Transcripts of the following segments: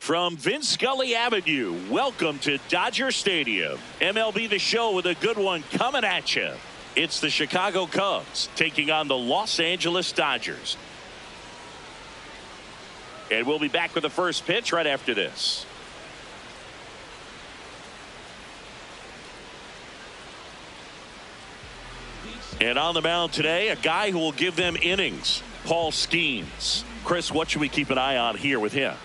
From Vince Scully Avenue, welcome to Dodger Stadium. MLB The Show with a good one coming at you. It's the Chicago Cubs taking on the Los Angeles Dodgers. And we'll be back with the first pitch right after this. And on the mound today, a guy who will give them innings, Paul Skeens. Chris, what should we keep an eye on here with him?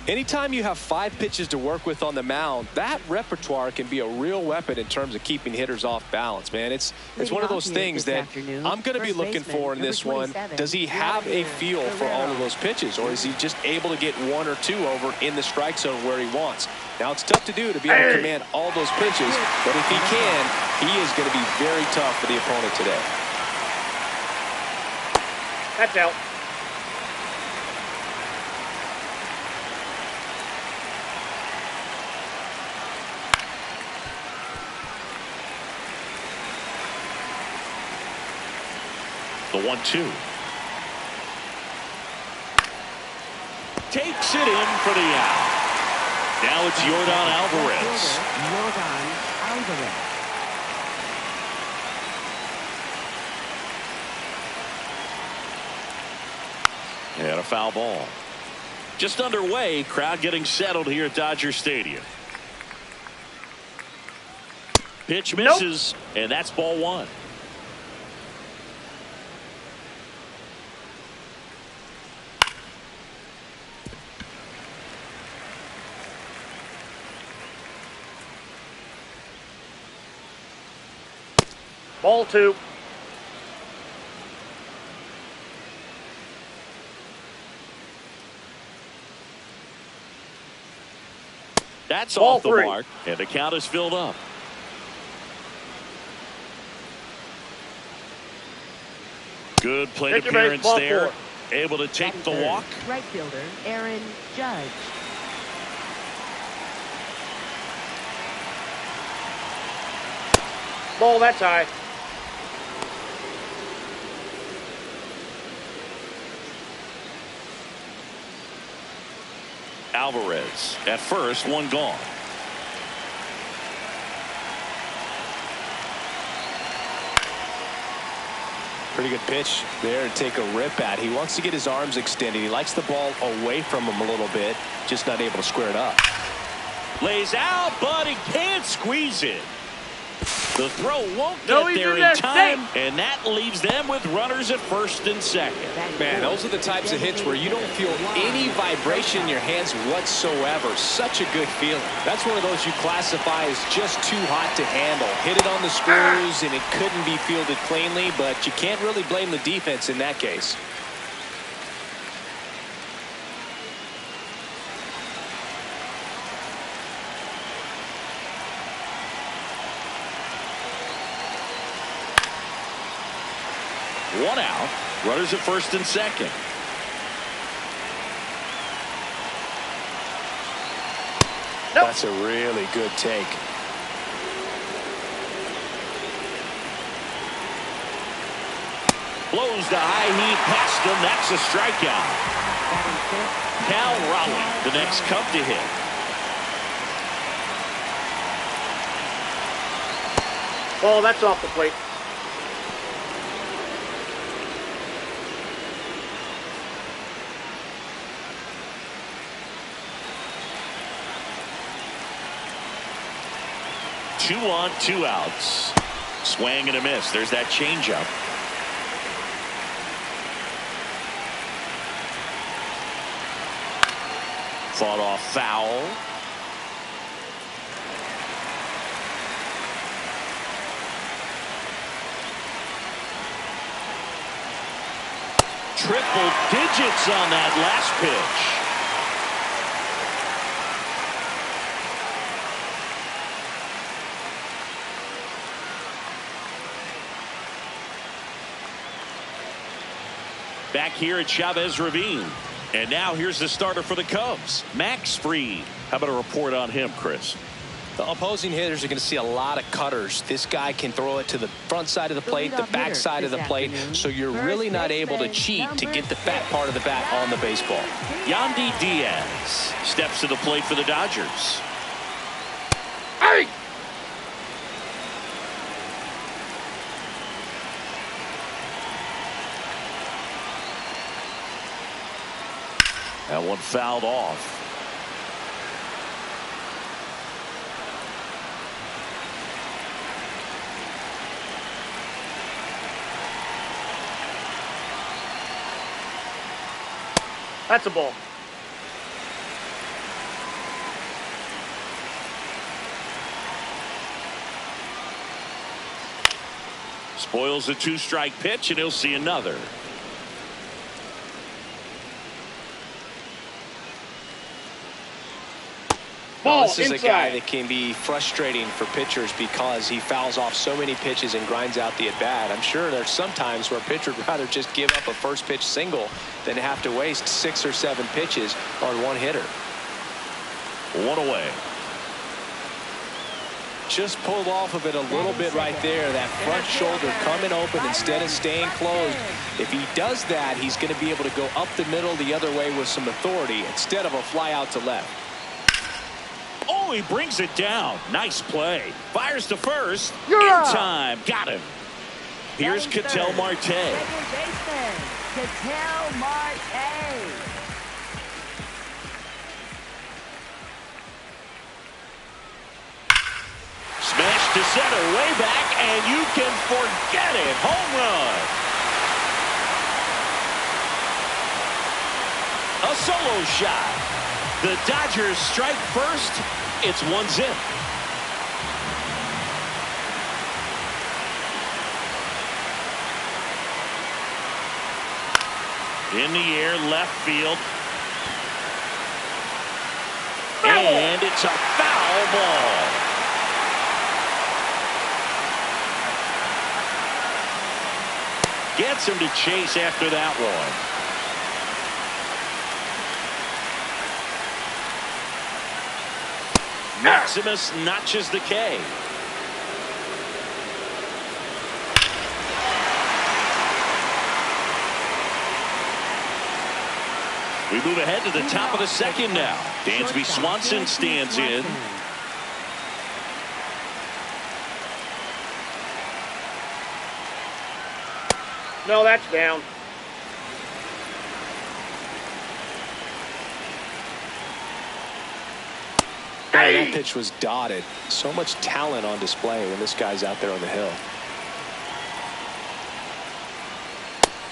Anytime you have 5 pitches to work with on the mound, that repertoire can be a real weapon in terms of keeping hitters off balance, man. It's one of those things that I'm going to be looking for in this one. Does he have a feel for all of those pitches, or is he just able to get 1 or 2 over in the strike zone where he wants? Now, it's tough to do to be able to command all those pitches, but if he can, he is going to be very tough for the opponent today. That's out. The 1-2. Takes it in for the out. Now it's Yordan Alvarez. And a foul ball. Just underway. Crowd getting settled here at Dodger Stadium. Pitch misses, and that's ball 1. Ball 2. That's Ball off the 3. mark, and the count is filled up. Good plate appearance there. 4. Able to take the walk. Right fielder Aaron Judge. Ball, that's high. Alvarez at first, 1 gone. Pretty good pitch there to take a rip at. He wants to get his arms extended. He likes the ball away from him a little bit, just not able to square it up. Lays out, but he can't squeeze it. The throw won't No, get he's there in in there. time, Safe. and that leaves them with runners at first and second. Man, those are the types of hits where you don't feel any vibration in your hands whatsoever. Such a good feeling. That's one of those you classify as just too hot to handle. Hit it on the screws, and it couldn't be fielded cleanly, but you can't really blame the defense in that case. One out. Runners at first and second. Nope. That's a really good take. Blows the high heat past him. That's a strikeout. Cal Raleigh, the next Cub to hit. Ball, that's off the plate. Two on, 2 outs. Swing and a miss. There's that changeup. Fought off foul. Triple digits on that last pitch. Back here at Chavez Ravine. And now here's the starter for the Cubs, Max Fried. How about a report on him, Chris? The opposing hitters are going to see a lot of cutters. This guy can throw it to the front side of the plate, the back side of the plate, so you're really not able to cheat to get the fat part of the bat on the baseball. Yandy Diaz steps to the plate for the Dodgers. Hey! That one fouled off. That's a ball. Spoils a 2-strike pitch, and he'll see another. Ball this is inside. a guy that can be frustrating for pitchers because he fouls off so many pitches and grinds out the at-bat. I'm sure there's some times where a pitcher would rather just give up a first pitch single than have to waste 6 or 7 pitches on one hitter. One away. Just pulled off of it a little bit right there. That front shoulder coming open instead of staying closed. If he does that, he's going to be able to go up the middle the other way with some authority instead of a fly out to left. Oh, he brings it down. Nice play. Fires to first. You're In out. time. Got him. Here's Ketel Marte. Second baseman, Ketel Marte. Smash to center. Way back, and you can forget it. Home run. A solo shot. The Dodgers strike first. It's 1-0. In the air, left field. And it's a foul ball. Gets him to chase after that one. Maximus notches the K. We move ahead to the top of the second now. Dansby Swanson stands in. No, that's down. That pitch was dotted. So much talent on display when this guy's out there on the hill.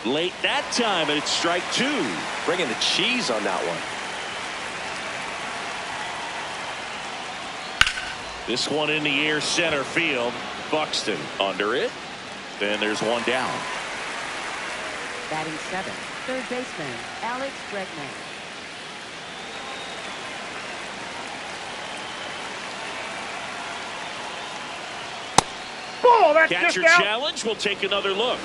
Late that time, and it's strike 2. Bringing the cheese on that one. This one in the air, center field. Buxton under it. Then there's one down. Batting 7th, third baseman, Alex Bregman. Ball, that's Catcher just out. challenge. We'll take another look.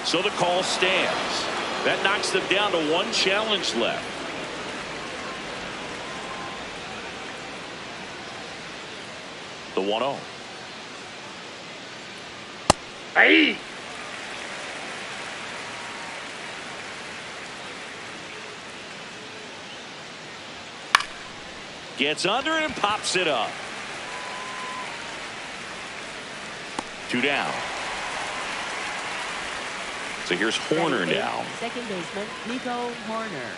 So the call stands. That knocks them down to 1 challenge left. The 1-0. Hey. Gets under it and pops it up. 2 down. So here's Horner Batting now. 8th, second baseman, Nico Horner.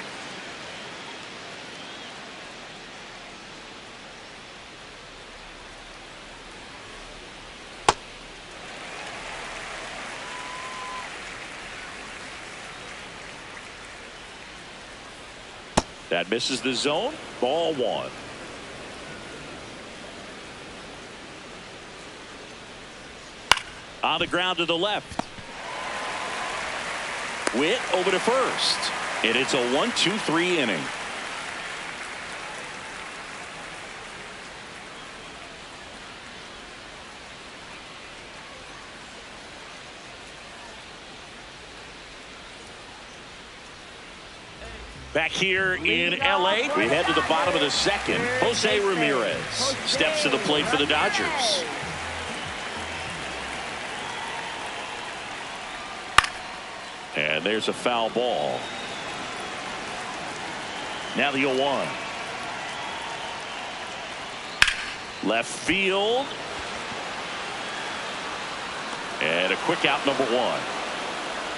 That misses the zone. Ball 1. On the ground to the left. Witt over to first. And it's a 1-2-3 inning. Back here in L.A., we head to the bottom of the second. Jose Ramirez steps to the plate for the Dodgers. And there's a foul ball. Now the 0-1. Left field. And a quick out, number 1.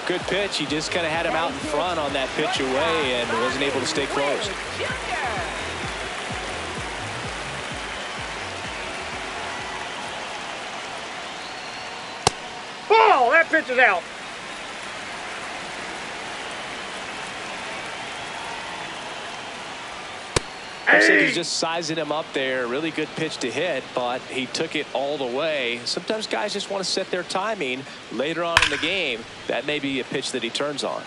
Good pitch. He just kind of had him out in front on that pitch away and wasn't able to stay close. Oh, that pitch is out. Looks like he's just sizing him up there. Really good pitch to hit, but he took it all the way. Sometimes guys just want to set their timing later on in the game. That may be a pitch that he turns on.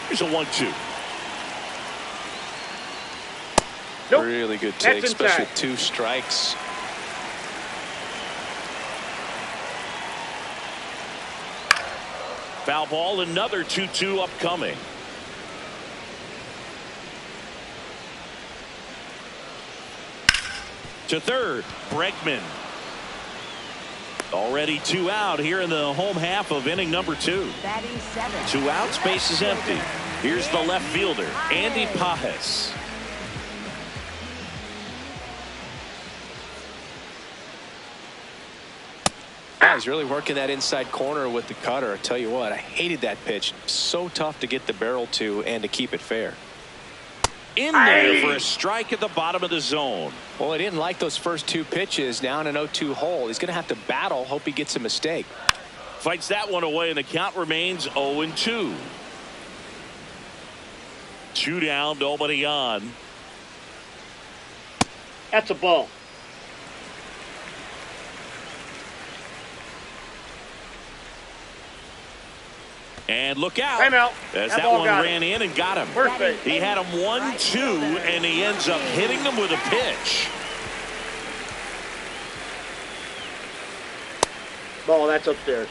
Here's a 1-2. Nope. Really good take, That's especially inside. with 2 strikes. Foul ball, another 2-2 upcoming. To third, Bregman. Already 2 out here in the home half of inning number 2. Batting 7. 2 outs, base is empty. Here's the left fielder, Andy Pages. He's really working that inside corner with the cutter. I tell you what, I hated that pitch. So tough to get the barrel to and to keep it fair. In there for a strike at the bottom of the zone. Well, he didn't like those first 2 pitches. Now in an 0-2 hole. He's going to have to battle. Hope he gets a mistake. Fights that one away, and the count remains 0-2. 2 down, nobody on. That's a ball. And look out. Timeout. As That that ball one got ran in and got him. First base. He had him 1-2, and he ends up hitting them with a pitch. Ball, that's upstairs.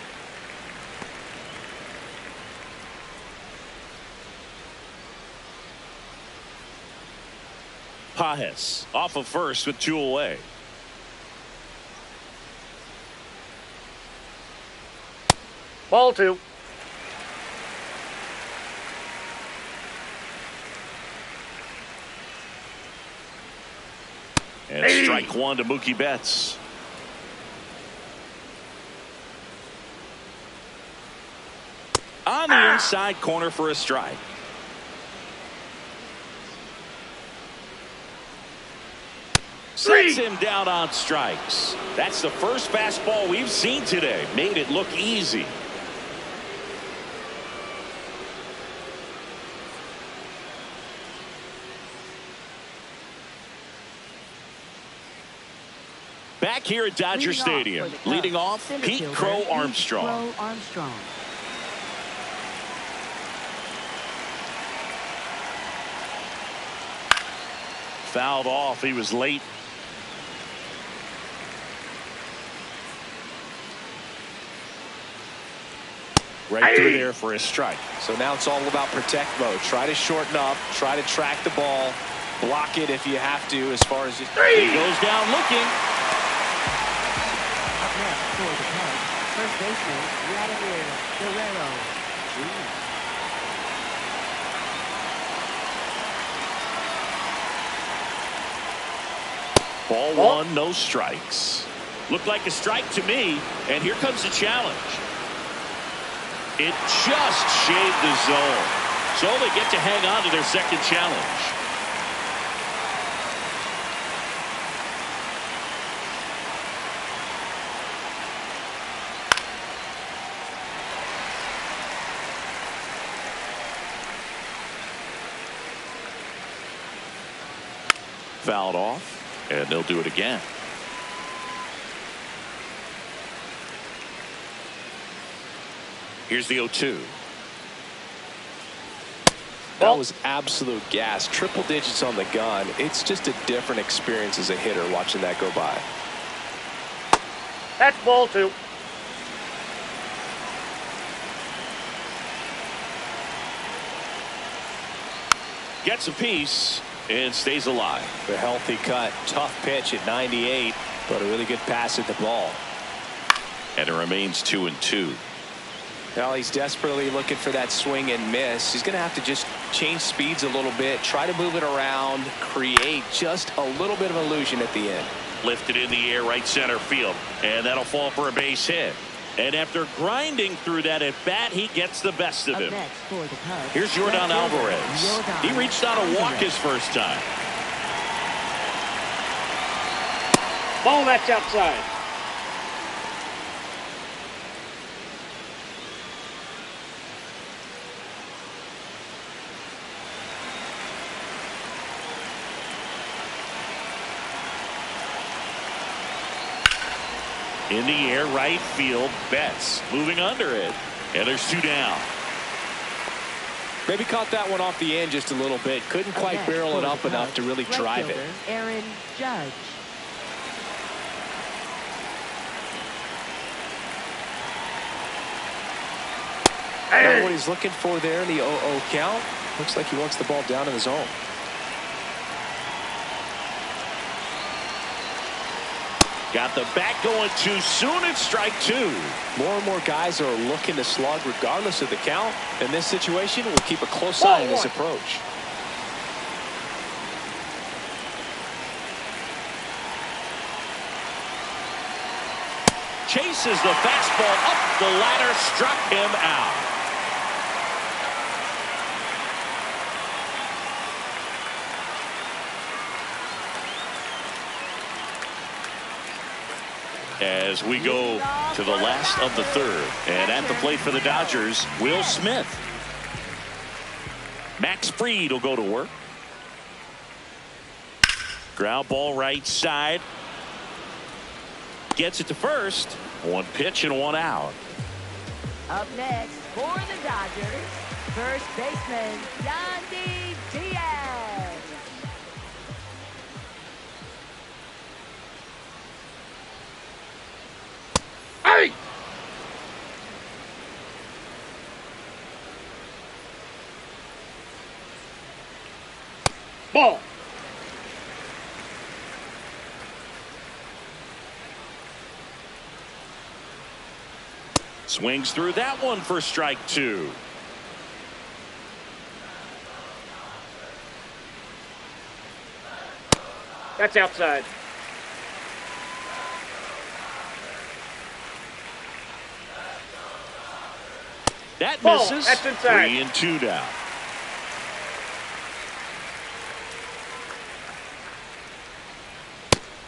Pages off of first with 2 away. Ball 2. And strike 1 to Mookie Betts. On the inside corner for a strike. Sets him down on strikes. That's the first fastball we've seen today. Made it look easy. Back here at Dodger Stadium, leading off, Pete Crow Armstrong. Fouled off. He was late. Right through there for a strike. So now it's all about protect mode. Try to shorten up. Try to track the ball. Block it if you have to as far as... He goes down looking. Up next for the Cubs, first baseman Vladimir Guerrero Jr. Ball 1, no strikes. Looked like a strike to me, and here comes the challenge. It just shaved the zone, so they get to hang on to their second challenge. Fouled off, and they'll do it again. Here's the 0-2. That was absolute gas. Triple digits on the gun. It's just a different experience as a hitter watching that go by. That's ball 2. gets a piece and stays alive. The healthy cut, tough pitch at 98, but a really good pass at the ball. And it remains 2-2. Well, he's desperately looking for that swing and miss. He's going to have to just change speeds a little bit, try to move it around, create just a little bit of illusion at the end. Lifted in the air, right center field, and that'll fall for a base hit. And after grinding through that at bat, he gets the best of him. Here's Yordan Alvarez. He reached out a walk his first time. Ball, that's outside. In the air, right field, Betts moving under it. And there's 2 down. Maybe caught that one off the end just a little bit. Couldn't quite barrel it up enough to really drive it. Aaron Judge. Not what he's looking for there in the 0-0 count. Looks like he wants the ball down in the zone. Got the bat going too soon. It's strike 2. More and more guys are looking to slug regardless of the count. In this situation, we'll keep a close eye on his approach. Chases the fastball up the ladder, struck him out. As we go to the last of the third, and at the plate for the Dodgers, Will Smith. Max Fried will go to work. Ground ball right side. Gets it to first. 1 pitch and 1 out. Up next for the Dodgers, first baseman Yandy Diaz. Hey! Ball. Swings through that one for strike 2. That's outside. That Ball. misses. That's inside. 3-2 now.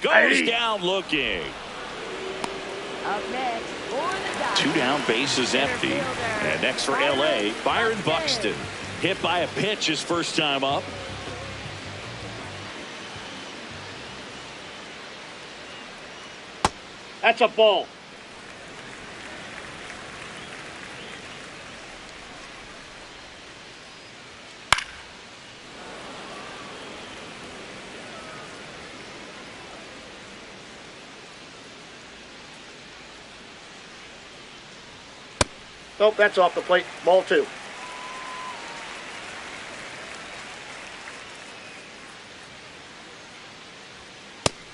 Goes down looking. Up next for the Dodgers. 2 down, bases empty. And next for LA, Byron Buxton. Hit by a pitch his first time up. That's a ball. Nope, that's off the plate. Ball 2.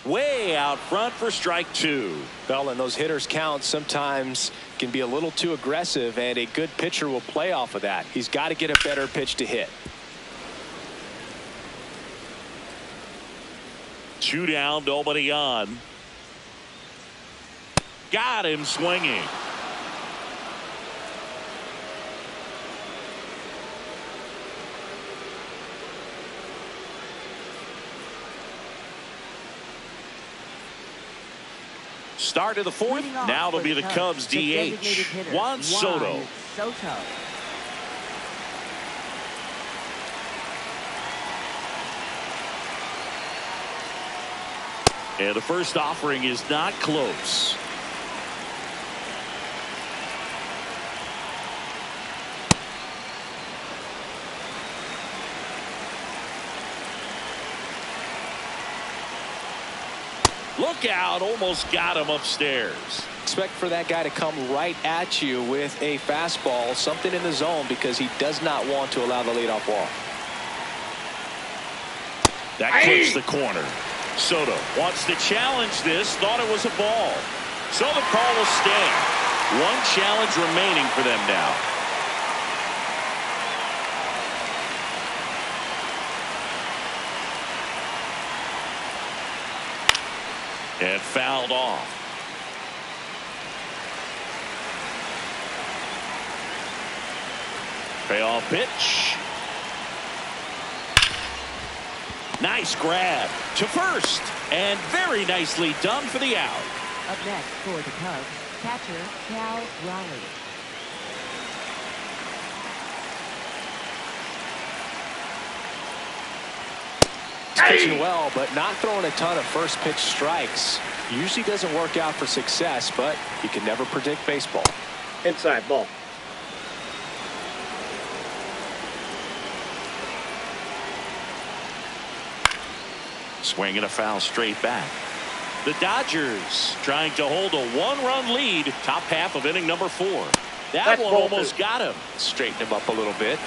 Way out front for strike 2. Well, and those hitters count sometimes can be a little too aggressive, and a good pitcher will play off of that. He's got to get a better pitch to hit. 2 down, nobody on. Got him swinging. Start of the 4th. Now it'll be the Cubs DH, Juan Soto. And the first offering is not close. Look out, almost got him upstairs. Expect for that guy to come right at you with a fastball, something in the zone, because he does not want to allow the leadoff walk. That clips the corner. Soto wants to challenge this. Thought it was a ball. So the call will stand. One challenge remaining for them now. And fouled off. Payoff pitch. Nice grab to first. And very nicely done for the out. Up next for the Cubs, catcher Cal Raleigh. He's pitching well, but not throwing a ton of first pitch strikes. Usually doesn't work out for success, but you can never predict baseball. Inside ball. Swing and a foul straight back. The Dodgers trying to hold a one-run lead, top half of inning number 4. That one almost got him. Straighten him up a little bit.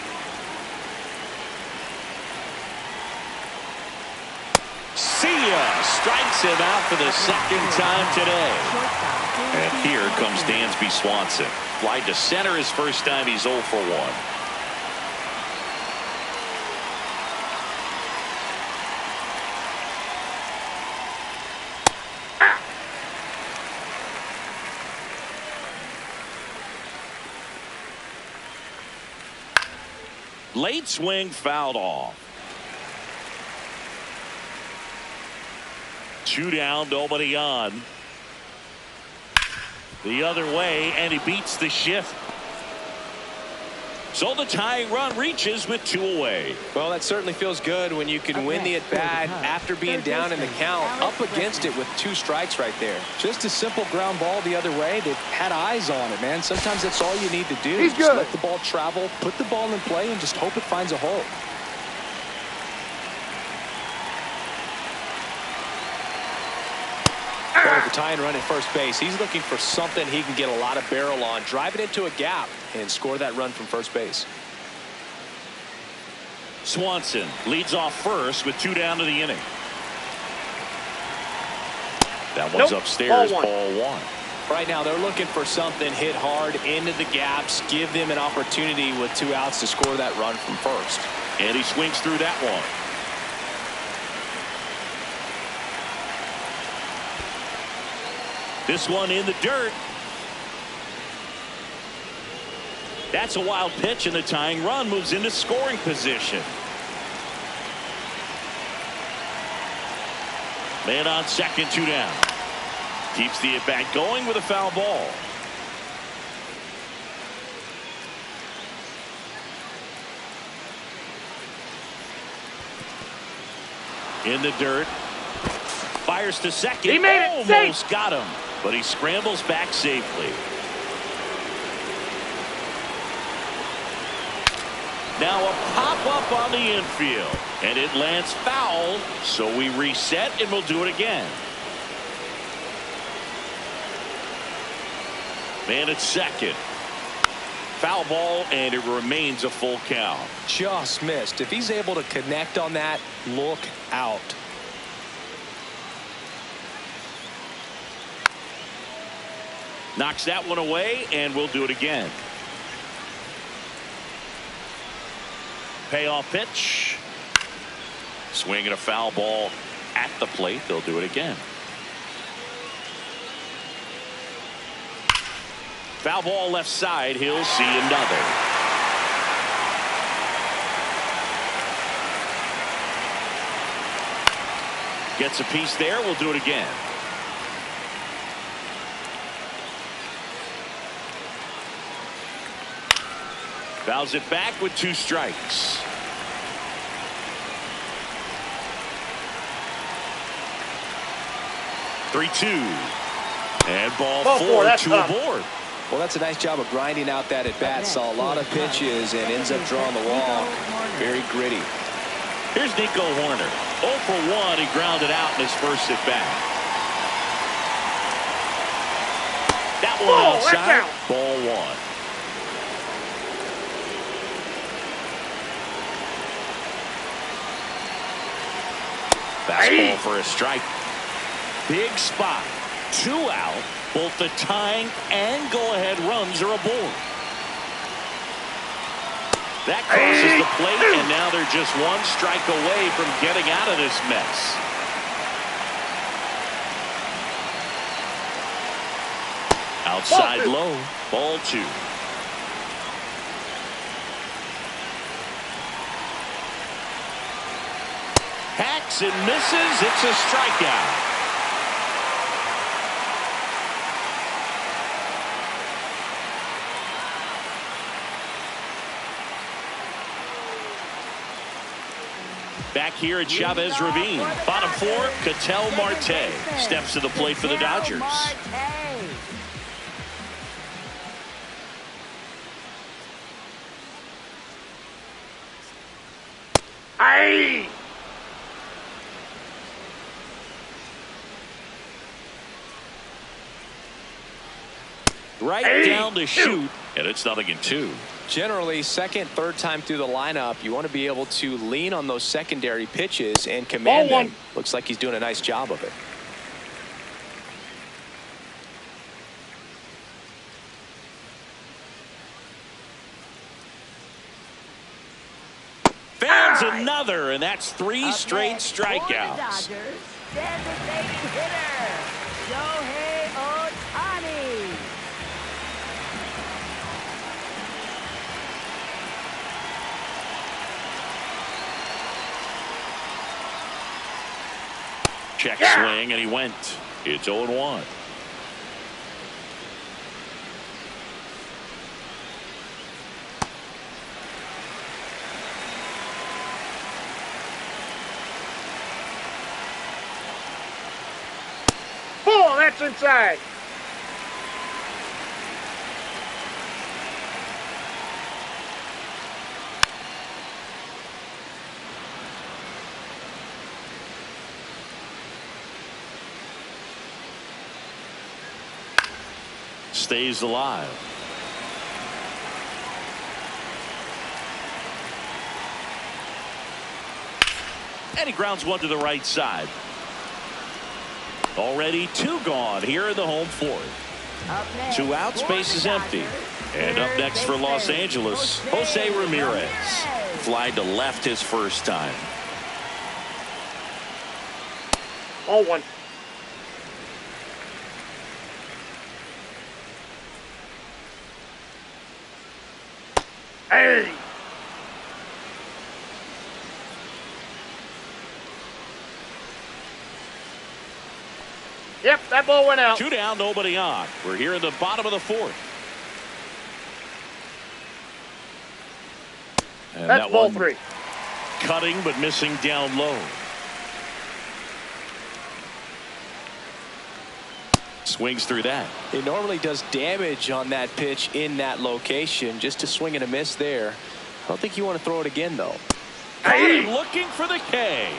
See ya! Strikes him out for the second time today. And here comes Dansby Swanson. Fly to center his first time. He's 0 for 1. Late swing fouled off. 2 down, nobody on. The other way, and he beats the shift. So the tying run reaches with 2 away. Well, that certainly feels good when you can win the at-bat after being down in the count, up against it with 2 strikes right there. Just a simple ground ball the other way. They've had eyes on it, man. Sometimes that's all you need to do. He's just good. let the ball travel, put the ball in play, and just hope it finds a hole. Well, the tying run at first base, he's looking for something he can get a lot of barrel on, drive it into a gap, and score that run from first base. Swanson leads off first with 2 down to the inning. That one's upstairs, ball 1. Right now, they're looking for something hit hard into the gaps, give them an opportunity with 2 outs to score that run from first. And he swings through that one. This one in the dirt. That's a wild pitch, and the tying run moves into scoring position. Man on second, 2 down. Keeps the at-bat going with a foul ball. In the dirt. Fires to second. He made it. Almost Safe. got him, but he scrambles back safely. Now a pop-up on the infield, and it lands foul, so we reset, and we'll do it again. Man at second. Foul ball, and it remains a full count. Just missed. If he's able to connect on that, look out. Knocks that one away, and we'll do it again. Payoff pitch. Swing and a foul ball at the plate. They'll do it again. Foul ball left side. He'll see another. Gets a piece there. We'll do it again. Fouls it back with 2 strikes. Three-two. And ball 4, That's 2 tough. aboard. Well, that's a nice job of grinding out that at-bat. Saw a lot of pitches and ends up drawing the walk. Very gritty. Here's Nico Horner. 0 for 1. He grounded out in his first at-bat. That one outside. That's out. Ball 1. Fastball for a strike. Big spot. 2 out. Both the tying and go-ahead runs are aboard. That crosses the plate, and now they're just 1 strike away from getting out of this mess. Outside low. Ball 2. Hacks and misses. It's a strikeout. Back here at Chavez Ravine. Bottom 4, Ketel Marte steps to the plate for the Dodgers. Aye! Right down to shoot, and it's 0-2. Generally, second, third time through the lineup, you want to be able to lean on those secondary pitches and command them. Looks like he's doing a nice job of it. Fans another, and that's 3 straight strikeouts. Dodgers, designated hitter, Shohei Ohtani. Check swing, and he went. It's 0-1. Ball, that's inside. Stays alive. And he grounds one to the right side. Already 2 gone here in the home 4th. 2 out, space is empty. And up next for Los Angeles, Jose Ramirez. Fly to left his first time. 0-1. Hey! Yep, that ball went out. 2 down, nobody on. We're here in the bottom of the 4th. And That's that ball one 3. cutting but missing down low. Swings through that. It normally does damage on that pitch in that location. Just a swing and a miss there. I don't think you want to throw it again, though. Caught him looking for the K.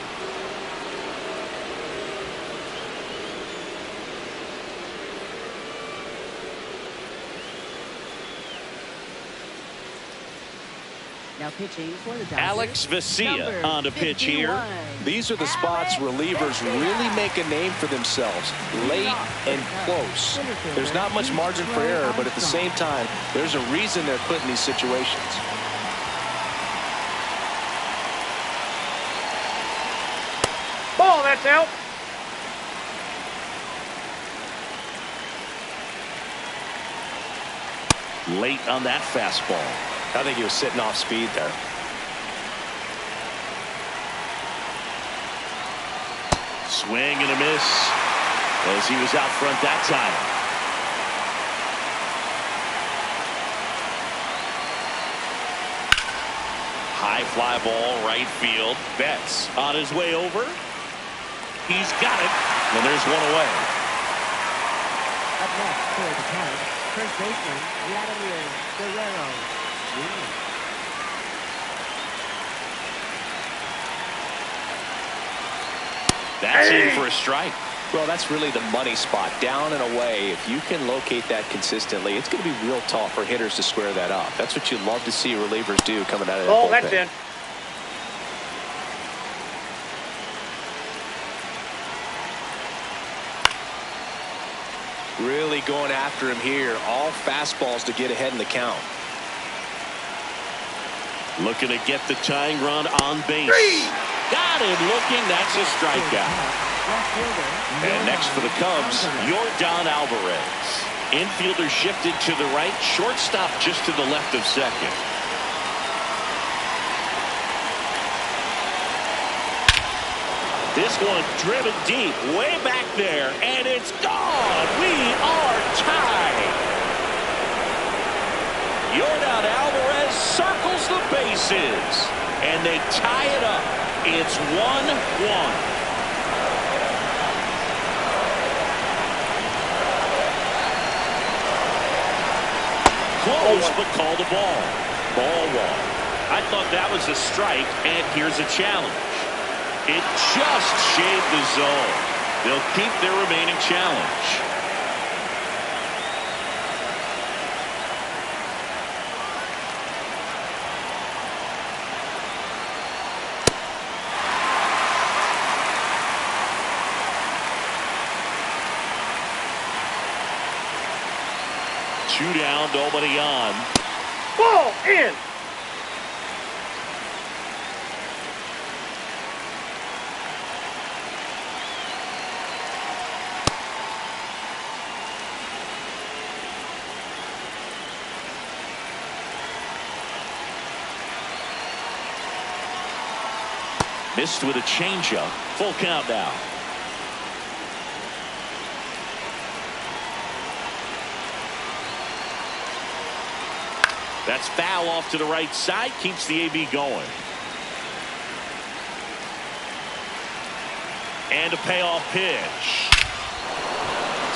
Now pitching for the Dodgers, Alex Vesia on to pitch here. These are the spots relievers really make a name for themselves. Late and close. There's not much margin for error, but at the same time, there's a reason they're put in these situations. Ball, that's out. Late on that fastball. I think he was sitting off speed there. Swing and a miss as he was out front that time. High fly ball, right field. Betts on his way over. He's got it, and there's one away. Up next for the Cubs, first baseman Vladimir Guerrero Jr. That's in for a strike. Well, that's really the money spot. Down and away. If you can locate that consistently, it's going to be real tough for hitters to square that up. That's what you love to see relievers do coming out of that bullpen. That's in. Really going after him here. All fastballs to get ahead in the count. Looking to get the tying run on base. Got him looking. That's a strikeout. And next for the Cubs, Yordan Alvarez. Infielder shifted to the right. Shortstop just to the left of second. This one driven deep, way back there, and it's gone. We are tied. Yordan Alvarez circles the bases, and they tie it up. It's 1-1. Close, but called a ball. Ball one. I thought that was a strike, and here's a challenge. It just shaved the zone. They'll keep their remaining challenge. Two down, nobody on. Ball in. Missed with a changeup. Full count now. That's foul off to the right side. Keeps the AB going. And a payoff pitch.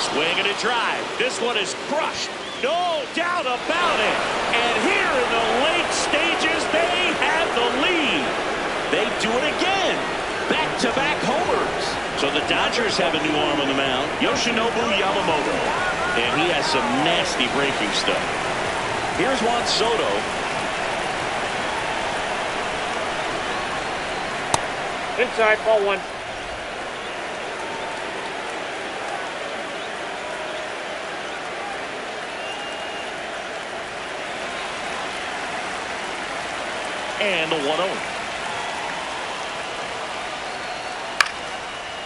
Swing and a drive. This one is crushed. No doubt about it. And here in the late stages, they have the lead. They do it again. Back-to-back homers. So the Dodgers have a new arm on the mound, Yoshinobu Yamamoto. And he has some nasty breaking stuff. Here's Juan Soto. Inside, ball one. And the 1-0.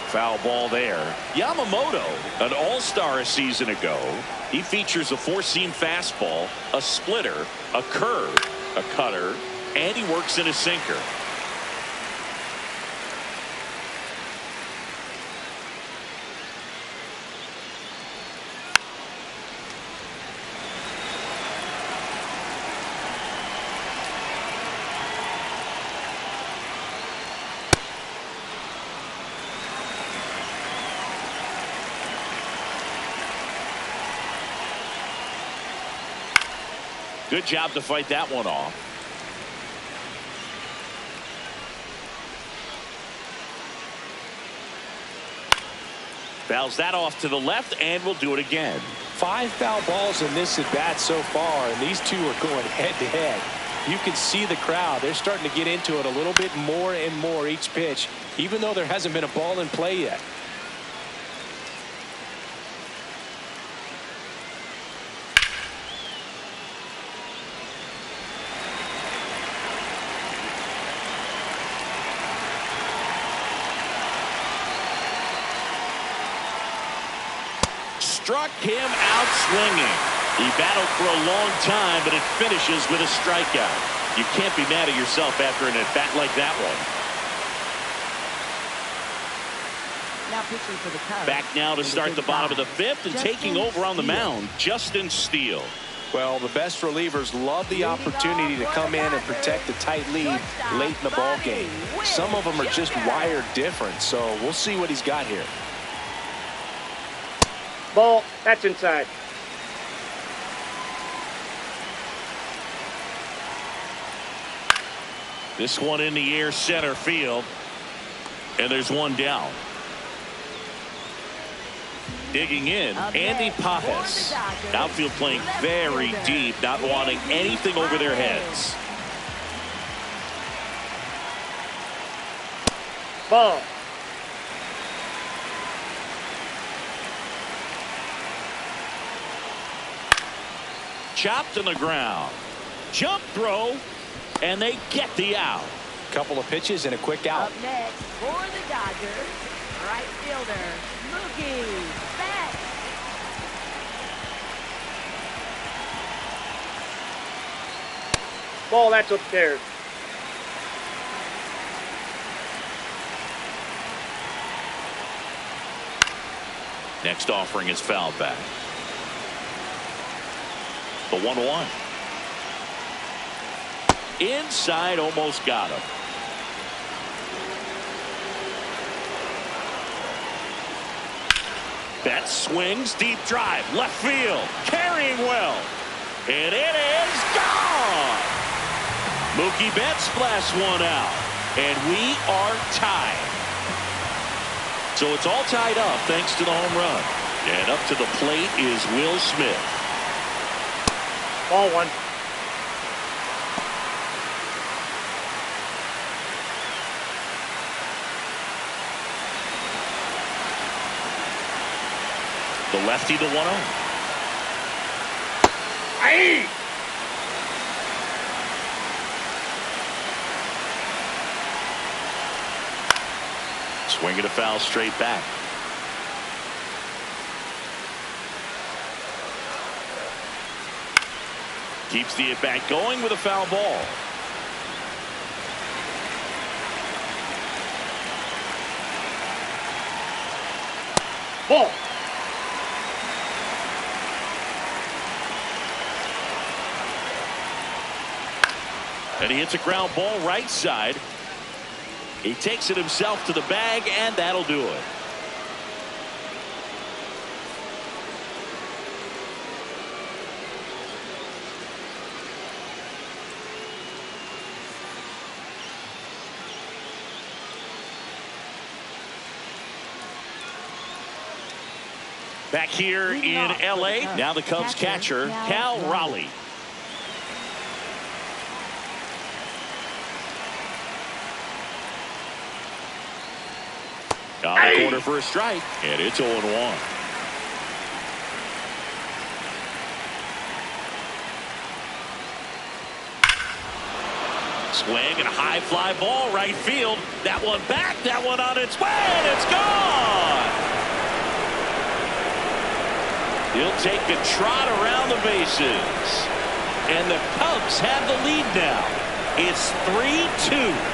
Foul ball there. Yamamoto, an all-star a season ago. He features a four-seam fastball, a splitter, a curve, a cutter, and he works in a sinker. Good job to fight that one off. Fouls that off to the left, and we'll do it again. 5 foul balls in this at bat so far, and these two are going head to head. You can see the crowd. They're starting to get into it a little bit more and more each pitch, even though there hasn't been a ball in play yet. Struck him out swinging. He battled for a long time, but it finishes with a strikeout. You can't be mad at yourself after an at-bat like that one. Now pitching for the Cubs. Back now to start the bottom of the fifth, and taking over on the mound, Justin Steele. Well, the best relievers love the opportunity to come in and protect a tight lead late in the ball game. Some of them are just wired different, so we'll see what he's got here. Ball, that's inside. This one in the air, center field. And there's one down. Digging in, Andy Pages. Outfield playing very deep, not wanting anything over their heads. Ball. chopped on the ground. Jump throw, and they get the out. Couple of pitches and a quick out. Up next for the Dodgers, right fielder Mookie Betts. Ball, that's upstairs. Next offering is fouled back. The 1-1. Inside, almost got him. Betts swings, deep drive, left field, carrying well, and it is gone. Mookie Betts blasts one out, and we are tied. So it's all tied up thanks to the home run. And up to the plate is Will Smith. Ball 1. The lefty, the 1-0. Aye! Swing and a foul straight back. Keeps the at-bat going with a foul ball. Ball. And he hits a ground ball right side. He takes it himself to the bag, and that'll do it. Back here in L.A., now the Cubs catcher, Cal Raleigh. On the corner for a strike, and it's 0-1. Swing and a high fly ball right field. That one back, that one on its way, and it's gone. He'll take a trot around the bases. And the Cubs have the lead now. It's 3-2.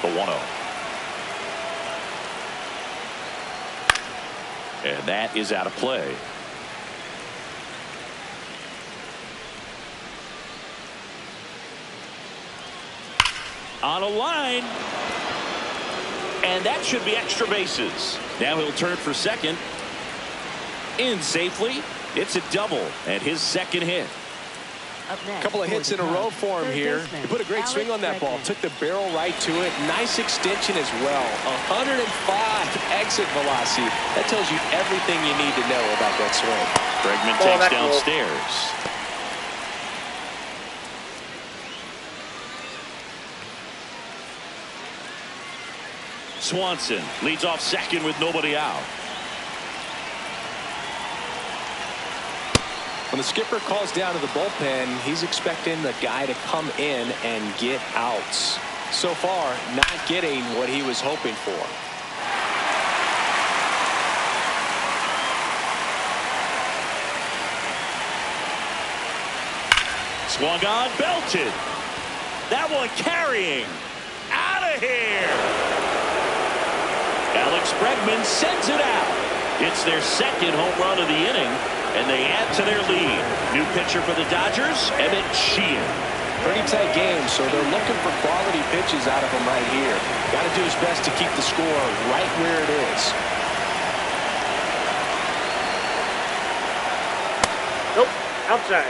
The 1-0. And that is out of play. On a line. And that should be extra bases. Now he'll turn for second. In safely. It's a double and his second hit. A couple of hits in a row for him here. He put a great swing on that ball. Took the barrel right to it. Nice extension as well. 105 exit velocity. That tells you everything you need to know about that swing. Bregman takes downstairs. Swanson leads off second with nobody out. When the skipper calls down to the bullpen, he's expecting the guy to come in and get outs. So far, not getting what he was hoping for. Swung on, belted. That one carrying. Out of here. Alex Bregman sends it out. It's their second home run of the inning, and they add to their lead. New pitcher for the Dodgers, Emmett Sheehan. Pretty tight game, so they're looking for quality pitches out of him right here. Got to do his best to keep the score right where it is. Nope, outside.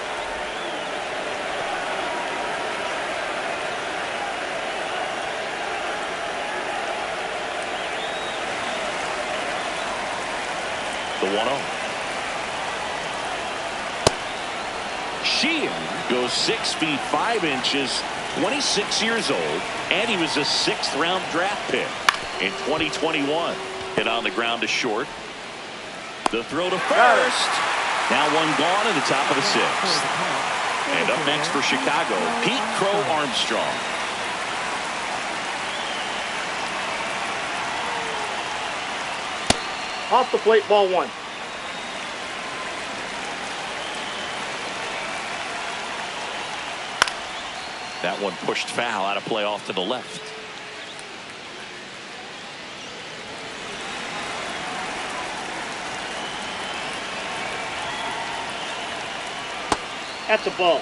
The 1-0. Sheehan goes 6 feet 5 inches, 26 years old, and he was a 6th-round draft pick in 2021. Hit on the ground to short. The throw to first. Now one gone in the top of the 6th. And up next for Chicago, Pete Crow Armstrong. Off the plate, ball 1. That one pushed foul, out of play off to the left. That's a ball.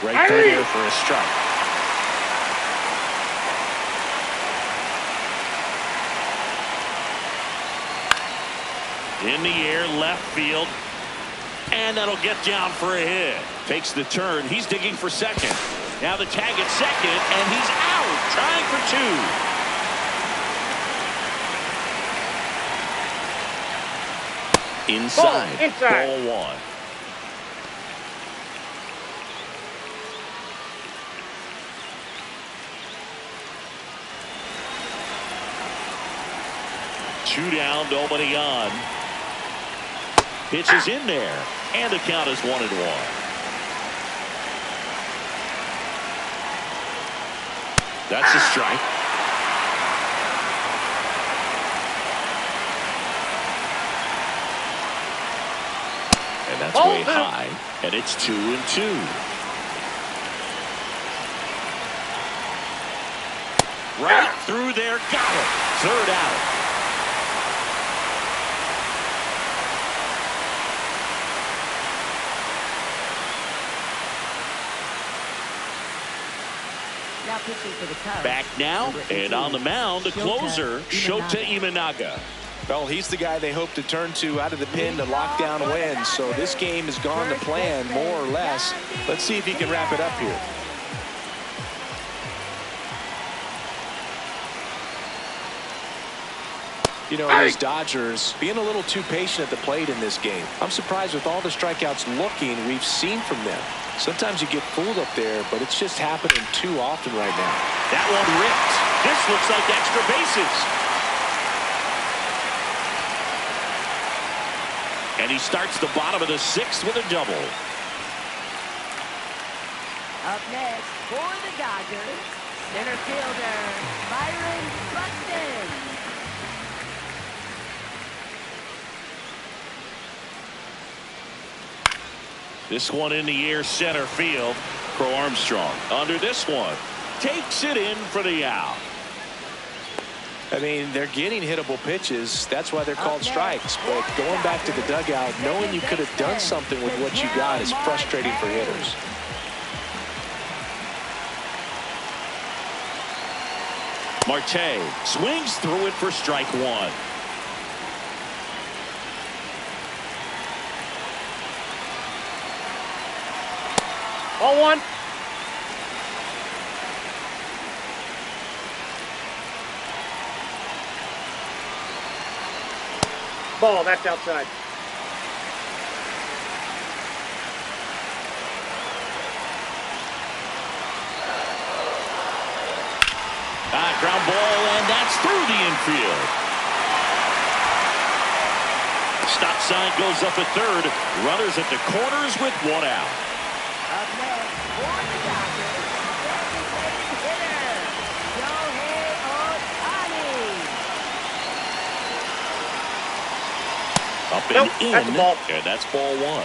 Right through there for a strike. In the air, left field. And that'll get down for a hit. Takes the turn. He's digging for second. Now the tag at second, and he's out. Trying for 2. Inside. Ball 1. Two down, nobody on. Pitch is in there, and the count is 1-1. That's a strike. And that's way high, and it's 2-2. Right through there, got it. 3rd out. Back now, and on the mound, the closer, Shota Imanaga. Well, he's the guy they hope to turn to out of the pen to lock down wins. So this game has gone to plan, more or less. Let's see if he can wrap it up here. You know, these Dodgers being a little too patient at the plate in this game. I'm surprised with all the strikeouts we've seen from them. Sometimes you get fooled up there, but it's just happening too often right now. That one ripped. This looks like extra bases. And he starts the bottom of the 6th with a double. Up next for the Dodgers, center fielder Byron Buxton. This one in the air, center field. Crow Armstrong under this one. Takes it in for the out. I mean, they're getting hittable pitches. That's why they're called strikes. But going back to the dugout, knowing you could have done something with what you got is frustrating for hitters. Marte swings through it for strike 1. Ball 1. Ball, that's outside. Ground ball, and that's through the infield. Stop sign goes up at 3rd. Runners at the corners with 1 out. Up next for the Dodgers, designated hitter Shohei Ohtani. Up and in, that's a ball. and that's ball 1.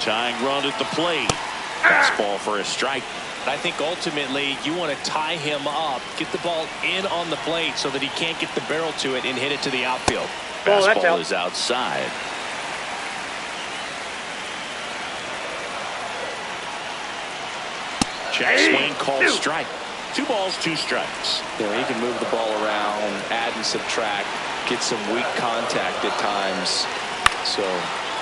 Tying run at the plate. Fastball for a strike. I think ultimately you want to tie him up, get the ball in on the plate so that he can't get the barrel to it and hit it to the outfield. Fastball is outside. Check swing called strike. 2 balls, 2 strikes. You know, he can move the ball around, add and subtract, Get some weak contact at times. So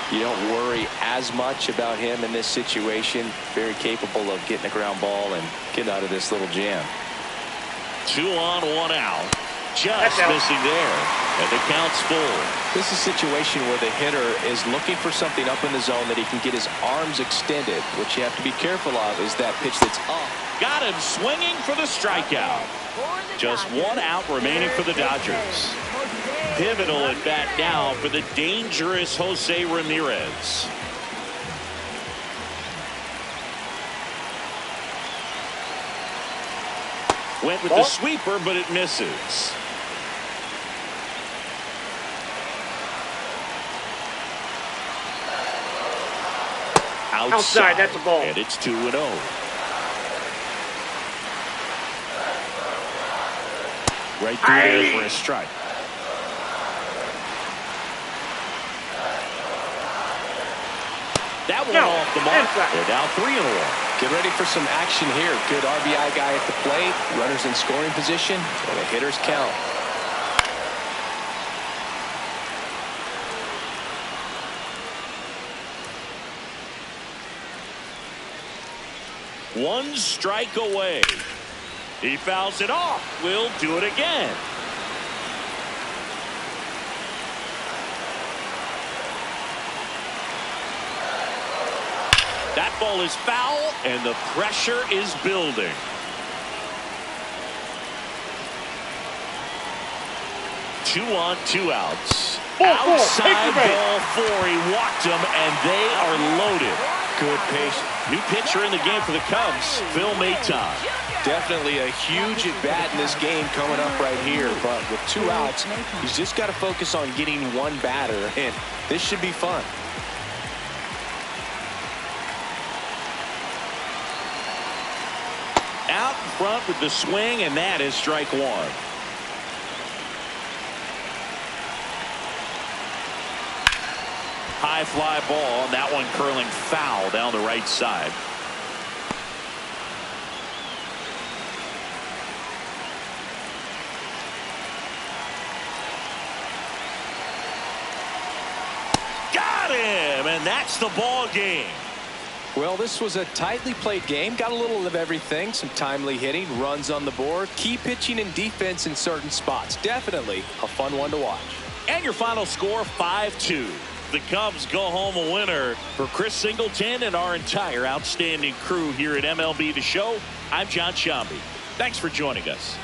you don't worry as much about him in this situation. Very capable of getting a ground ball and getting out of this little jam. 2 on, 1 out. Just missing there. And the count's full. This is a situation where the hitter is looking for something up in the zone that he can get his arms extended. What you have to be careful of is that pitch that's up. Got him swinging for the strikeout. Just 1 out remaining for the Dodgers. Pivotal at bat now for the dangerous Jose Ramirez. Went with the sweeper, but it misses. Outside, that's a ball. And it's 2-0. Right through there for a strike. That one off the mark. They're now 3-1. Get ready for some action here. Good RBI guy at the plate. Runners in scoring position. And the hitters count. One strike away. He fouls it off. We'll do it again. That ball is foul, and the pressure is building. Two on, 2 outs. Outside ball 4. He walked him, and they are loaded. Good patient. New pitcher in the game for the Cubs, Phil Maton. Definitely a huge at bat in this game coming up right here. But with 2 outs, he's just got to focus on getting 1 batter, and this should be fun. Out in front with the swing, and that is strike 1. High fly ball, and that one curling foul down the right side. Got him, and that's the ball game. Well, this was a tightly played game. Got a little of everything. Some timely hitting, runs on the board, key pitching and defense in certain spots. Definitely a fun one to watch. And your final score, 5-2. The Cubs go home a winner. For Chris Singleton and our entire outstanding crew here at MLB The Show, I'm John Sciambi. Thanks for joining us.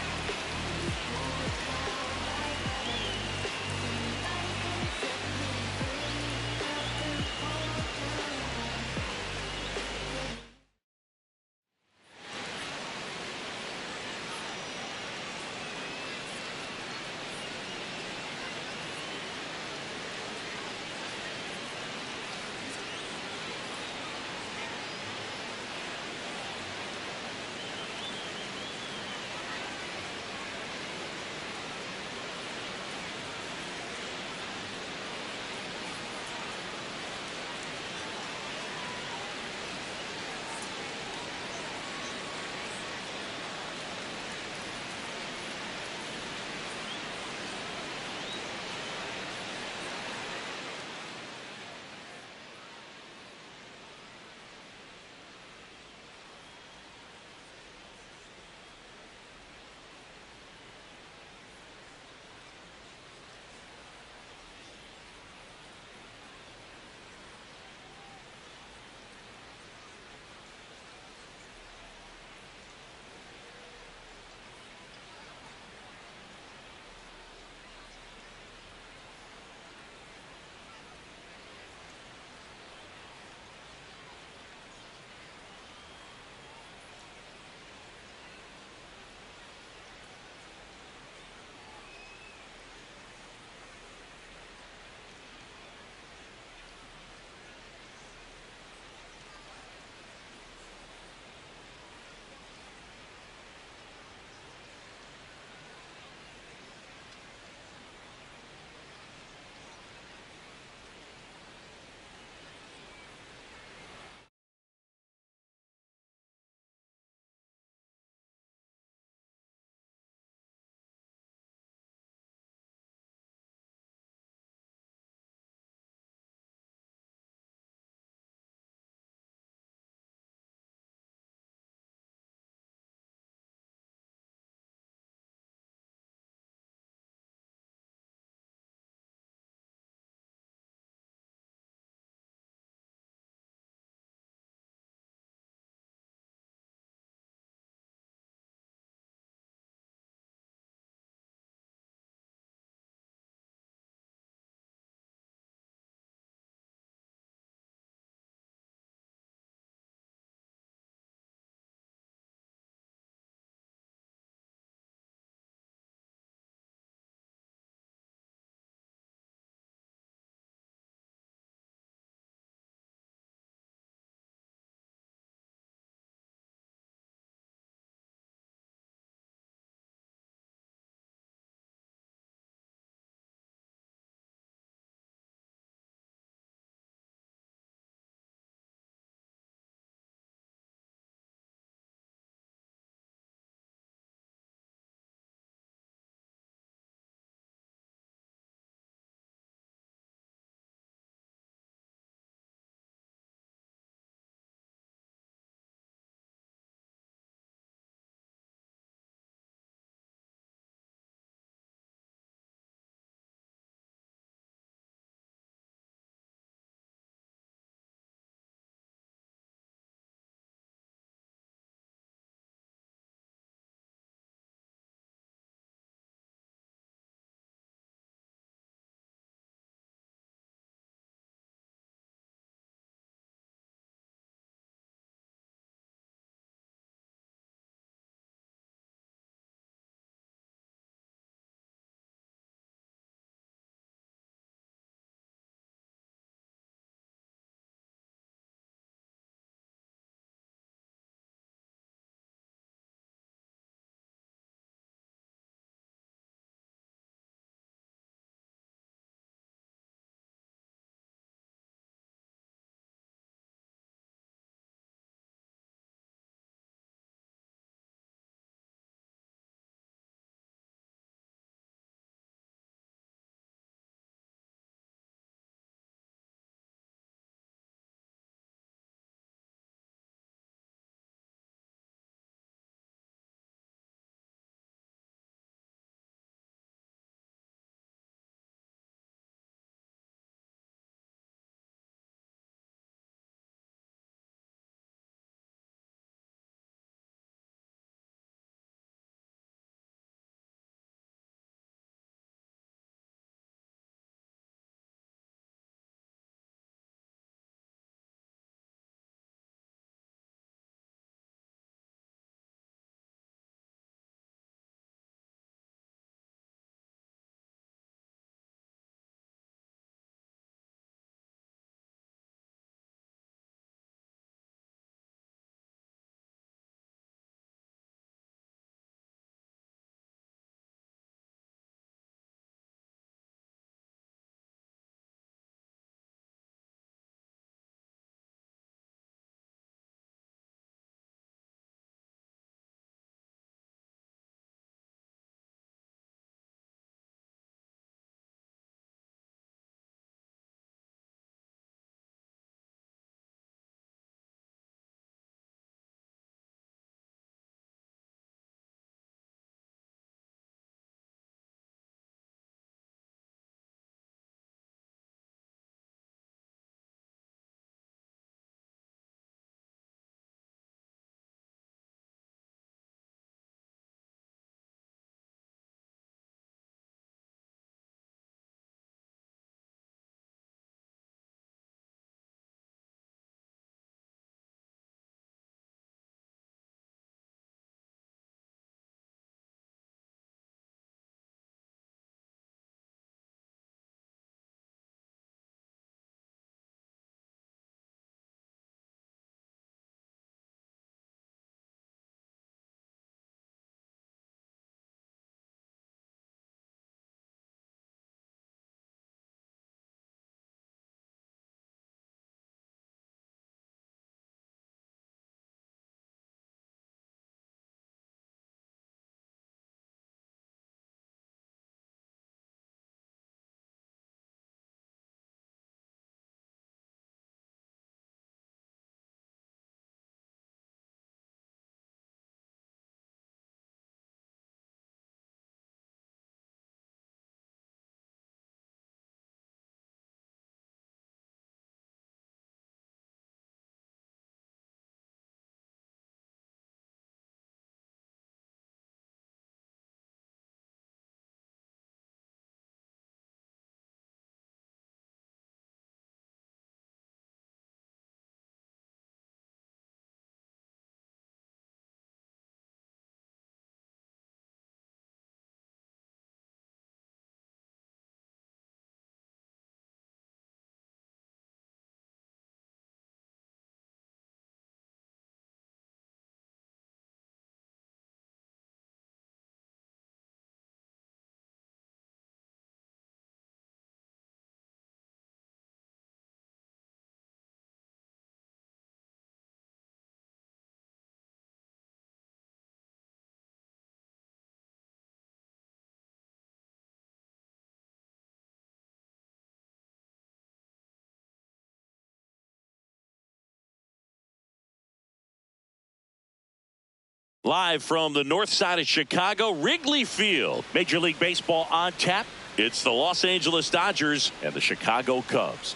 Live from the north side of Chicago, Wrigley Field. Major League Baseball on tap. It's the Los Angeles Dodgers and the Chicago Cubs.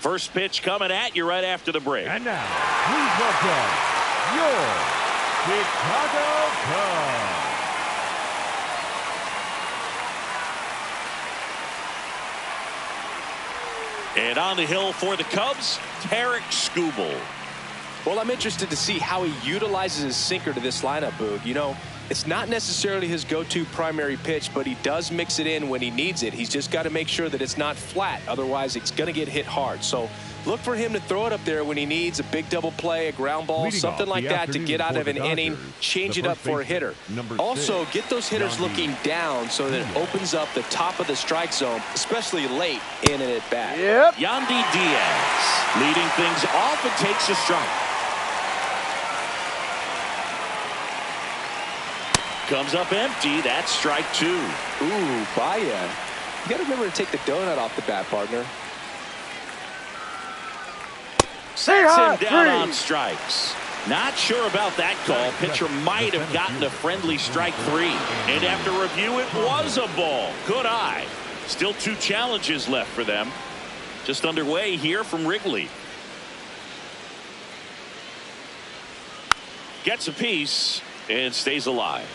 First pitch coming at you right after the break. And now, please welcome your Chicago Cubs. And on the hill for the Cubs, Tarik Skubal. Well, I'm interested to see how he utilizes his sinker to this lineup, Boog. You know, it's not necessarily his go-to primary pitch, but he does mix it in when he needs it. He's just got to make sure that it's not flat. Otherwise, it's going to get hit hard. So look for him to throw it up there when he needs a big double play, a ground ball, something like that to get out of an inning, change it up for a hitter. Also, get those hitters looking down so that it opens up the top of the strike zone, especially late in an at-bat. Yep. Yandy Diaz leading things off and takes a strike. Comes up empty. That's strike two. Ooh, Baez. You got to remember to take the donut off the bat, partner. Sets him down on strikes. Not sure about that call. Pitcher might have gotten a friendly strike three. And after review, it was a ball. Good eye. Still two challenges left for them. Just underway here from Wrigley. Gets a piece and stays alive.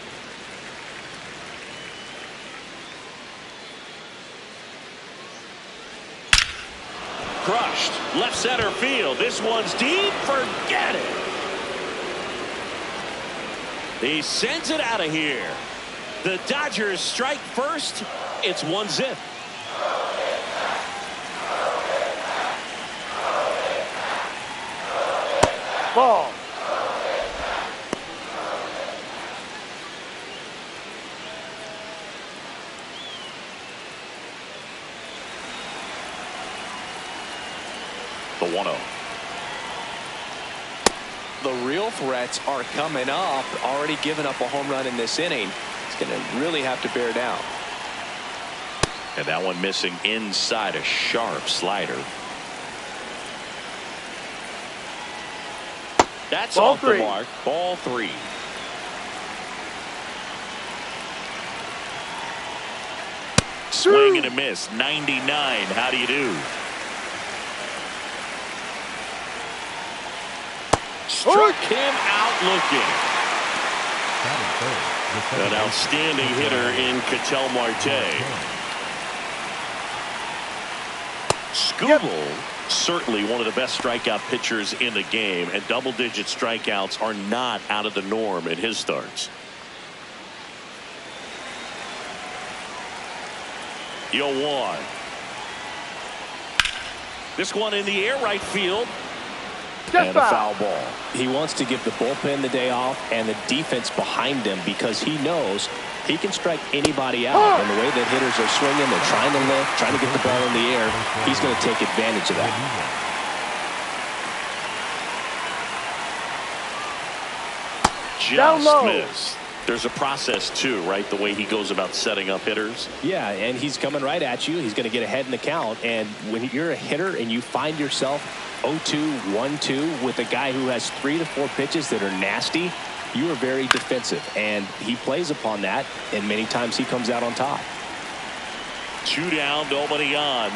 Crushed left center field. This one's deep. Forget it. He sends it out of here. The Dodgers strike first. It's 1-0. Ball. The 1-0. The real threats are coming up. Already given up a home run in this inning. He's going to really have to bear down. And that one missing inside, a sharp slider. That's Ball off three. the mark. Ball three. Swing and a miss. 99. How do you do? Struck him out looking. An outstanding hitter in Ketel Marte. Skubal, certainly one of the best strikeout pitchers in the game, and double-digit strikeouts are not out of the norm in his starts. 0-1. This one in the air right field. And a foul ball. He wants to give the bullpen the day off and the defense behind him because he knows he can strike anybody out. And the way that hitters are swinging, they're trying to lift, trying to get the ball in the air. He's going to take advantage of that. Just missed. There's a process too, right? The way he goes about setting up hitters. Yeah, and he's coming right at you. He's going to get ahead in the count. And when you're a hitter and you find yourself 0-2, 1-2 with a guy who has 3 to 4 pitches that are nasty, you are very defensive. And he plays upon that, and many times he comes out on top. 2 down, nobody on.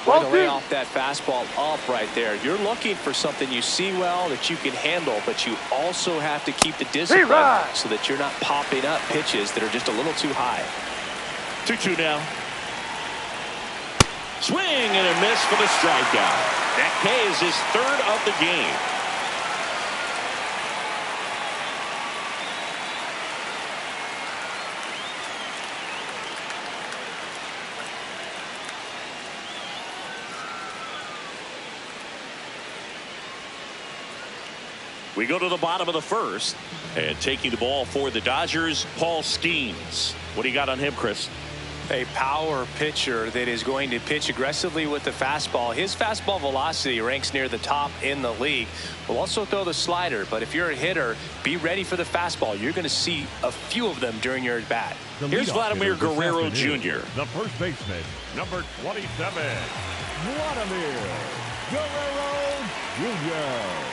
Way to lay off that fastball up right there. You're looking for something you see well that you can handle, but you also have to keep the discipline so that you're not popping up pitches that are just a little too high. 2-2 now. Swing and a miss for the strikeout. That K is his 3rd of the game. We go to the bottom of the first, and taking the ball for the Dodgers, Paul Skeens. What do you got on him, Chris? A power pitcher that is going to pitch aggressively with the fastball. His fastball velocity ranks near the top in the league. Will also throw the slider, but if you're a hitter, be ready for the fastball. You're going to see a few of them during your at bat. Here's Vladimir Guerrero Jr. The first baseman, number 27, Vladimir Guerrero Jr.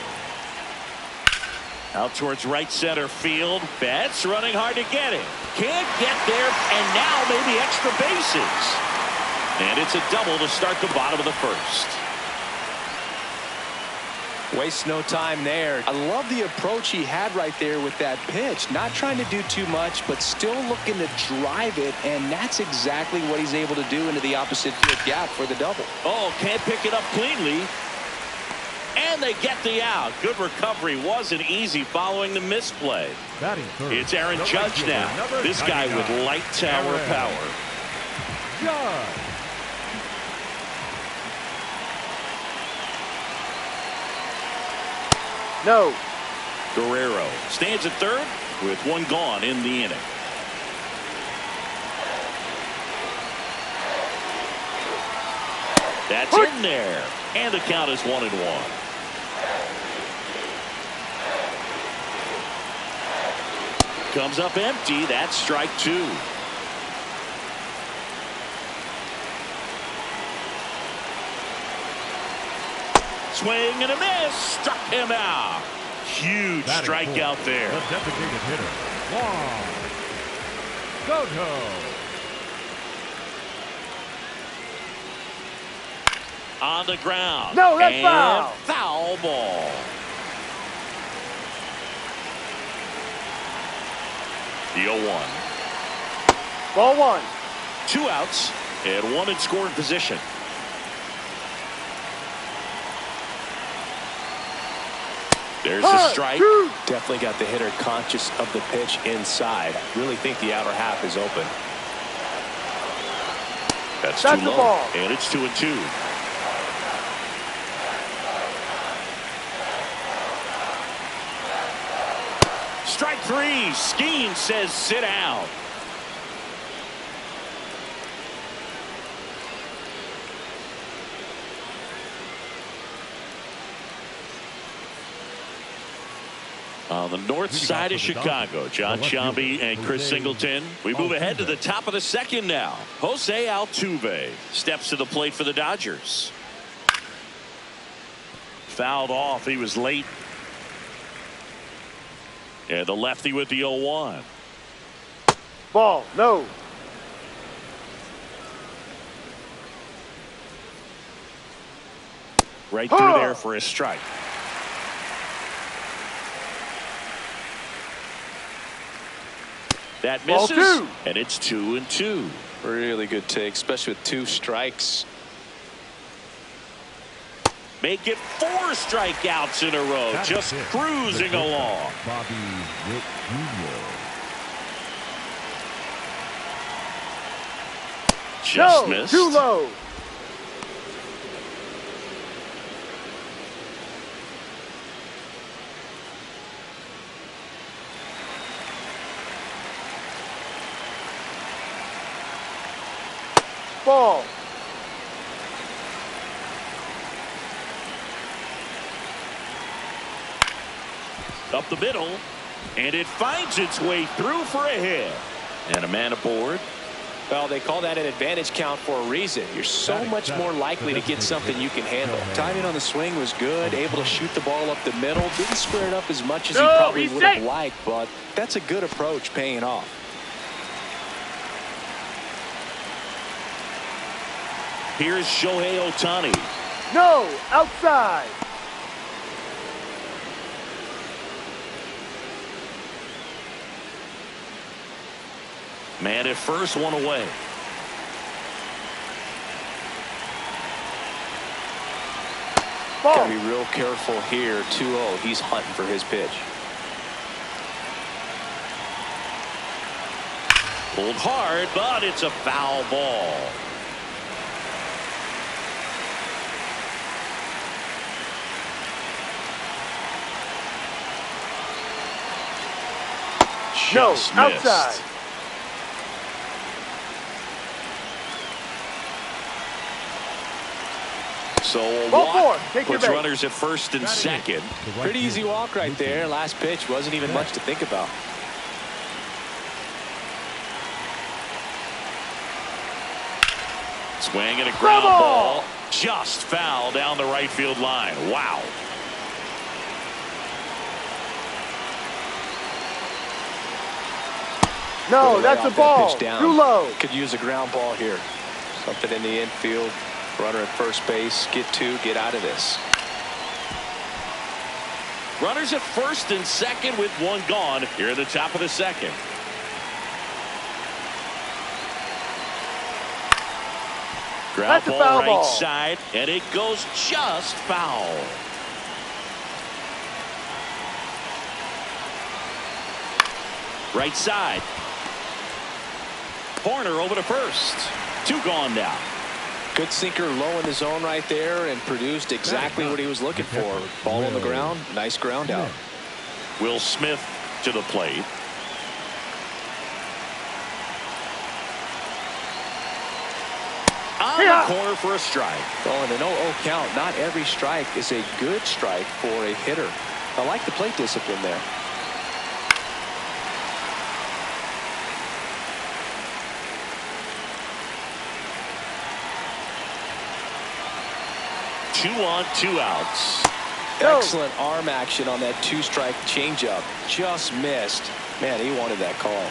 Out towards right center field. Betts running hard to get it. Can't get there, and now maybe extra bases. And it's a double to start the bottom of the first. Waste no time there. I love the approach he had right there with that pitch. Not trying to do too much, but still looking to drive it, and that's exactly what he's able to do into the opposite field gap for the double. Oh, can't pick it up cleanly. And they get the out. Good recovery. Wasn't easy following the misplay. Batting third. It's Aaron the Judge right fielder, now. number This guy 99, with light tower Aaron power. Judge. No. Guerrero stands at third with one gone in the inning. That's in there. And the count is 1-1. Comes up empty. That's strike two. Swing and a miss. Struck him out. Huge Batting strikeout fourth, there. The designated hitter, Juan Soto. On the ground. No, that's and foul. Foul ball. The 0-1. Ball one. 2 outs and 1 in scoring position. There's a strike. Definitely got the hitter conscious of the pitch inside. Really think the outer half is open. That's That's too the low. ball. And it's 2-2. Strike three. Skeen says sit down. On the north side of Chicago, John Sciambi and Chris Singleton. We move ahead to the top of the second now. Jose Altuve steps to the plate for the Dodgers. Fouled off. He was late. And the lefty with the 0-1. Ball. No. Right through there for a strike. That Ball misses, two. and it's 2-2. Really good take, especially with 2 strikes. Make it 4 strikeouts in a row, That's just it. cruising The along. Bobby Witt Jr. Just No. missed. Too low. Ball. Up the middle, and it finds its way through for a hit. And a man aboard. Well, they call that an advantage count for a reason. You're so much more likely to get something you can handle. Timing on the swing was good, able to shoot the ball up the middle. Didn't square it up as much as he probably would have liked, but that's a good approach paying off. Here's Shohei Ohtani. No. Outside. Man at first, 1 away. Ball. Got to be real careful here. 2-0. He's hunting for his pitch. Pulled hard, but it's a foul ball. No. Just Outside. missed. So a Ball walk 4. Take your puts base. runners at first and second. The right Pretty easy fielder, walk right Lupe there. Last pitch wasn't even much to think about. Swing and a ground Ball. ball. Just foul down the right field line. Wow. No, With that's a layoff that ball. pitch down. Too low. Could use a ground ball here. Something in the infield. Runner at first base. Get two. Get out of this. Runners at first and second with one gone here at the top of the second. Ground That's a ball foul right ball. side, and it goes just foul. Right side. Horner over to first. Two gone now. Good sinker low in the zone right there and produced exactly what he was looking for. Ball on the ground. Nice ground out. Will Smith to the plate. On the corner for a strike. Oh, and an 0-0 count. Not every strike is a good strike for a hitter. I like the plate discipline there. Two on, two outs. Excellent arm action on that two-strike changeup. Just missed. Man, he wanted that call.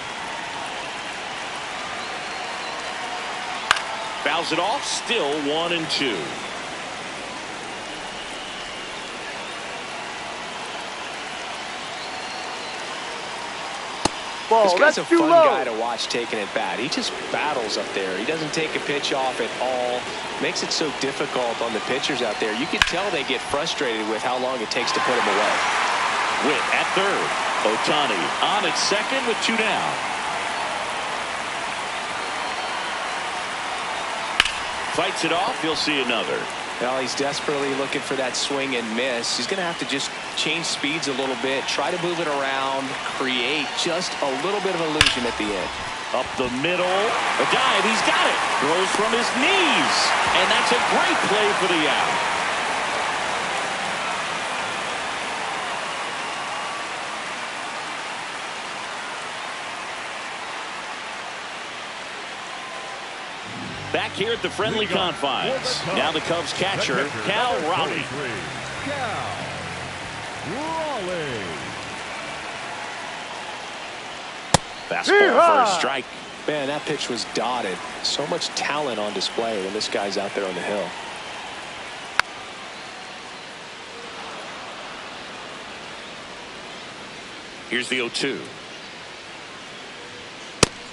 Fouls it off. Still 1-2. Ball. This guy's That's a too fun low. guy to watch taking it bat. He just battles up there. He doesn't take a pitch off at all. Makes it so difficult on the pitchers out there. You can tell they get frustrated with how long it takes to put him away. Witt at third. Ohtani on at second with two down. Fights it off. He'll see another. Well, he's desperately looking for that swing and miss. He's going to have to just change speeds a little bit, try to move it around, create just a little bit of illusion at the end. Up the middle. A dive. He's got it. Throws from his knees. And that's a great play for the out. Back here at the friendly confines. Now the Cubs catcher, Cal Raleigh. Cal Raleigh. Fastball for a strike. Man, that pitch was dotted. So much talent on display when this guy's out there on the hill. Here's the 0-2.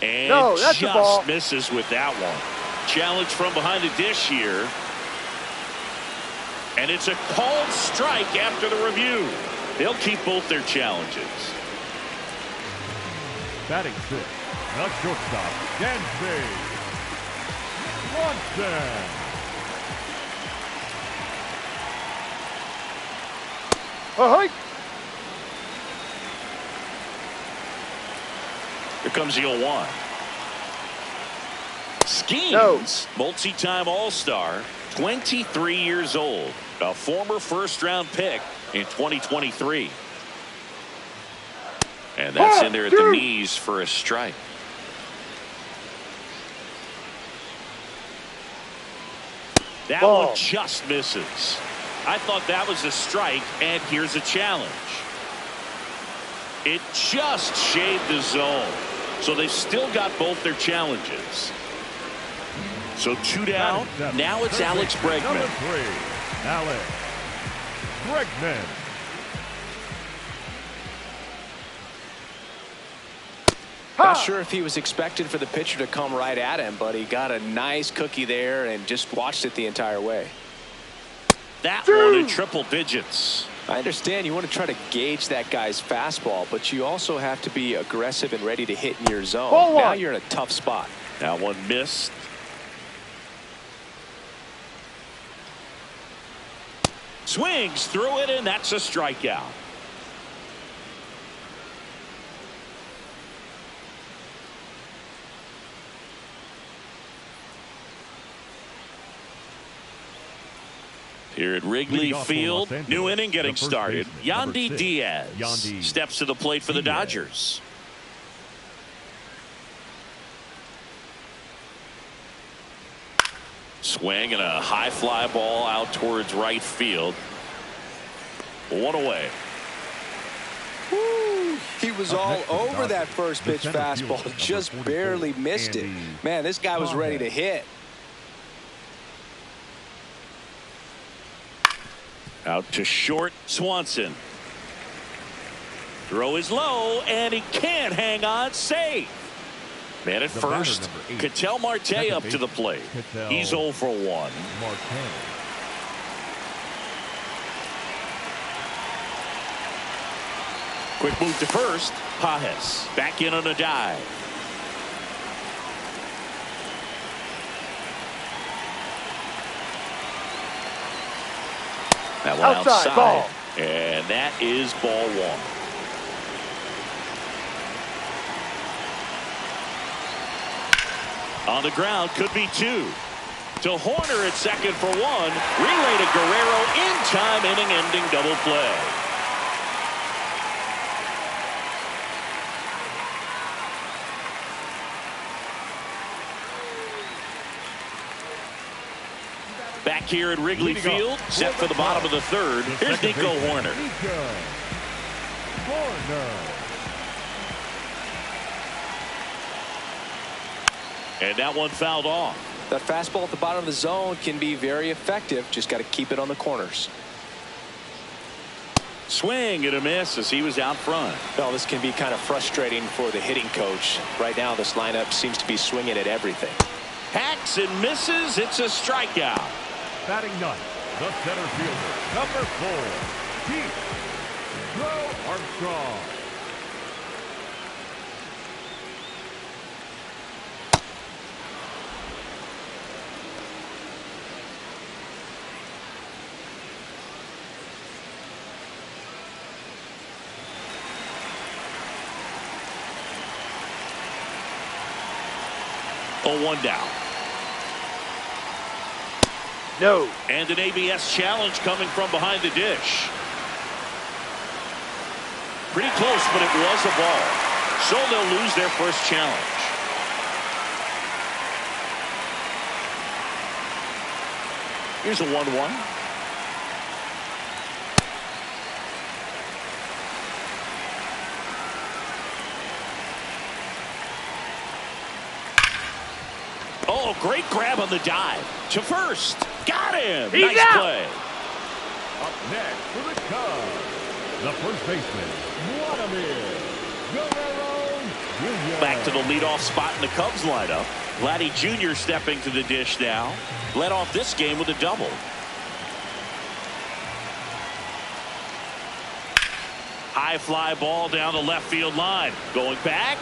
And No, that's a ball. just misses with that one. Challenge from behind the dish here. And it's a called strike after the review. They'll keep both their challenges. Batting sixth, the shortstop, Dansby Swanson. Ahoy. Here comes the 0-1. Skeens, No. multi-time All-Star, 23 years old, a former first-round pick in 2023. And that's in there at the knees for a strike. That Ball. one just misses. I thought that was a strike, and here's a challenge. It just shaved the zone. So they've still got both their challenges. So two down. Now it's Alex Bregman. Number 3, Alex Bregman. Not sure if he was expecting for the pitcher to come right at him, but he got a nice cookie there and just watched it the entire way. That one in triple digits. I understand you want to try to gauge that guy's fastball, but you also have to be aggressive and ready to hit in your zone. Ball one. Now you're in a tough spot. That one missed. Swings through it, and that's a strikeout. Here at Wrigley Leading off for Field, Los Angeles, new inning getting the first started. baseman, number Yandy 6, Diaz Yandy steps to the plate for the Diaz. Dodgers. Swing and a high fly ball out towards right field. One away. He was all over that first pitch fastball, just barely missed it. Man, this guy was ready to hit. Out to short, Swanson. Throw is low, and he can't hang on. Safe. Man at first. Ketel Marte up to the plate. He's 0 for 1. Quick move to first. Pages back in on a dive. That one outside. Ball. And that is ball 1. On the ground, could be 2. To Horner at second for 1. Relay to Guerrero in time, inning-ending double play. Back here at Wrigley Field, set for the bottom of the 3rd. Here's Nico Horner. And that one fouled off. That fastball at the bottom of the zone can be very effective. Just got to keep it on the corners. Swing and a miss as he was out front. Well, this can be kind of frustrating for the hitting coach. Right now, this lineup seems to be swinging at everything. Hacks and misses. It's a strikeout. Batting ninth, the center fielder, number 4, Pete Armstrong. Oh, 1 down. No. And an ABS challenge coming from behind the dish. Pretty close, but it was a ball. So they'll lose their first challenge. Here's a 1-1. Oh, great grab on the dive. To first. Got him. He's nice out. play. Up next for the Cubs, the first baseman, Vladimir Guerrero Jr. Back to the leadoff spot in the Cubs lineup. Vladdy Jr. stepping to the dish now. Led off this game with a double. High fly ball down the left field line. Going back.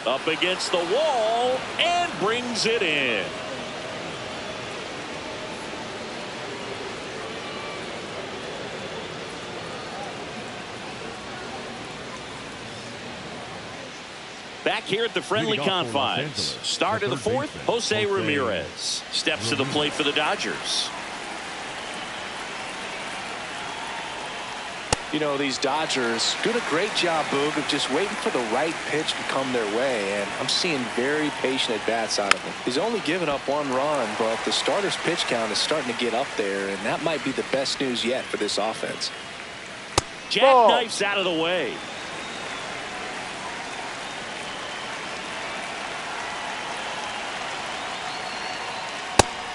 Up against the wall and brings it in. Back here at the friendly confines. Start of the 4th, Jose Ramirez steps to the plate for the Dodgers. You know, these Dodgers doing a great job, Boog, of just waiting for the right pitch to come their way, and I'm seeing very patient at-bats out of him. He's only given up 1 run, but the starter's pitch count is starting to get up there, and that might be the best news yet for this offense. Jackknifes out of the way.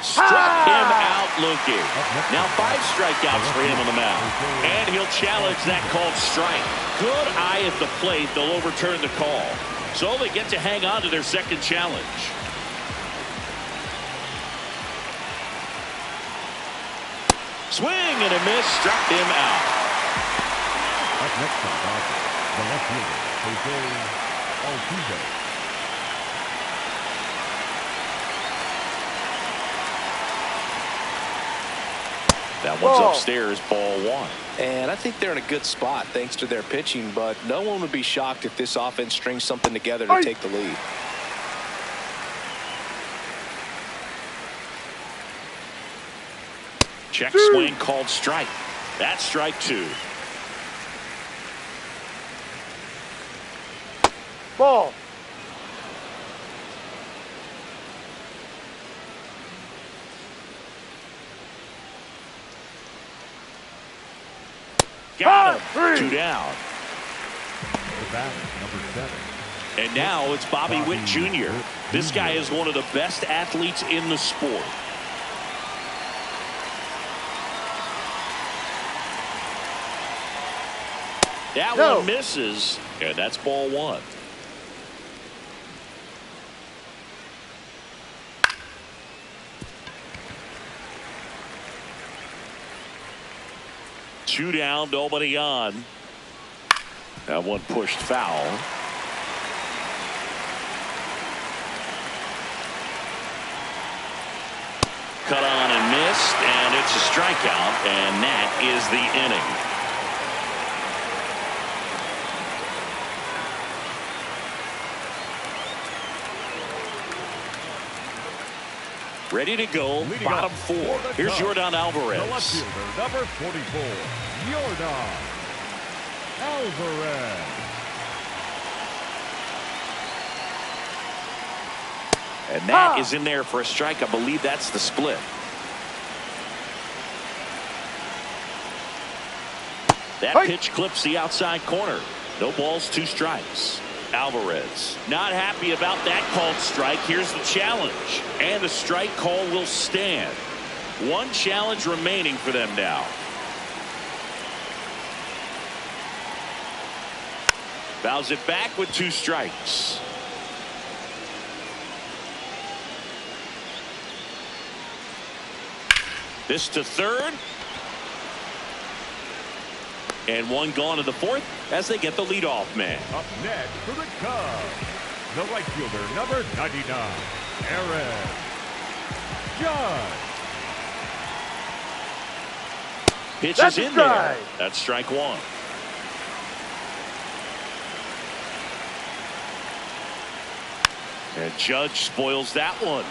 Struck him out looking. Now 5 strikeouts for him on the mound. And he'll challenge that called strike. Good eye at the plate. They'll overturn the call. So they get to hang on to their second challenge. Swing and a miss. Struck him out. Up next on Dodgers, the left fielder, Jose Altuve. That one's upstairs, ball 1. And I think they're in a good spot thanks to their pitching, but no one would be shocked if this offense strings something together to take the lead. Check swing called strike. That's strike 2. Ball. Got him. 2 down. bat, number 7. And now it's Bobby Witt Jr. This guy is one of the best athletes in the sport. That one misses, and that's ball 1. Two down, nobody on. That one pushed foul. Cut on and missed, and it's a strikeout, and that is the inning. Ready to go, bottom 4. Here's Yordan Alvarez. The left fielder, number 44, Yordan Alvarez. And that is in there for a strike. I believe that's the split. That pitch clips the outside corner. No balls, 2 strikes. Alvarez not happy about that called strike. Here's the challenge, and the strike call will stand. 1 challenge remaining for them now. Fouls it back with 2 strikes. This to third. And 1 gone to the 4th as they get the leadoff man. Up next for the Cubs, the right fielder, number 99, Aaron Judge. Pitches in there. That's strike 1. And Judge spoils that one.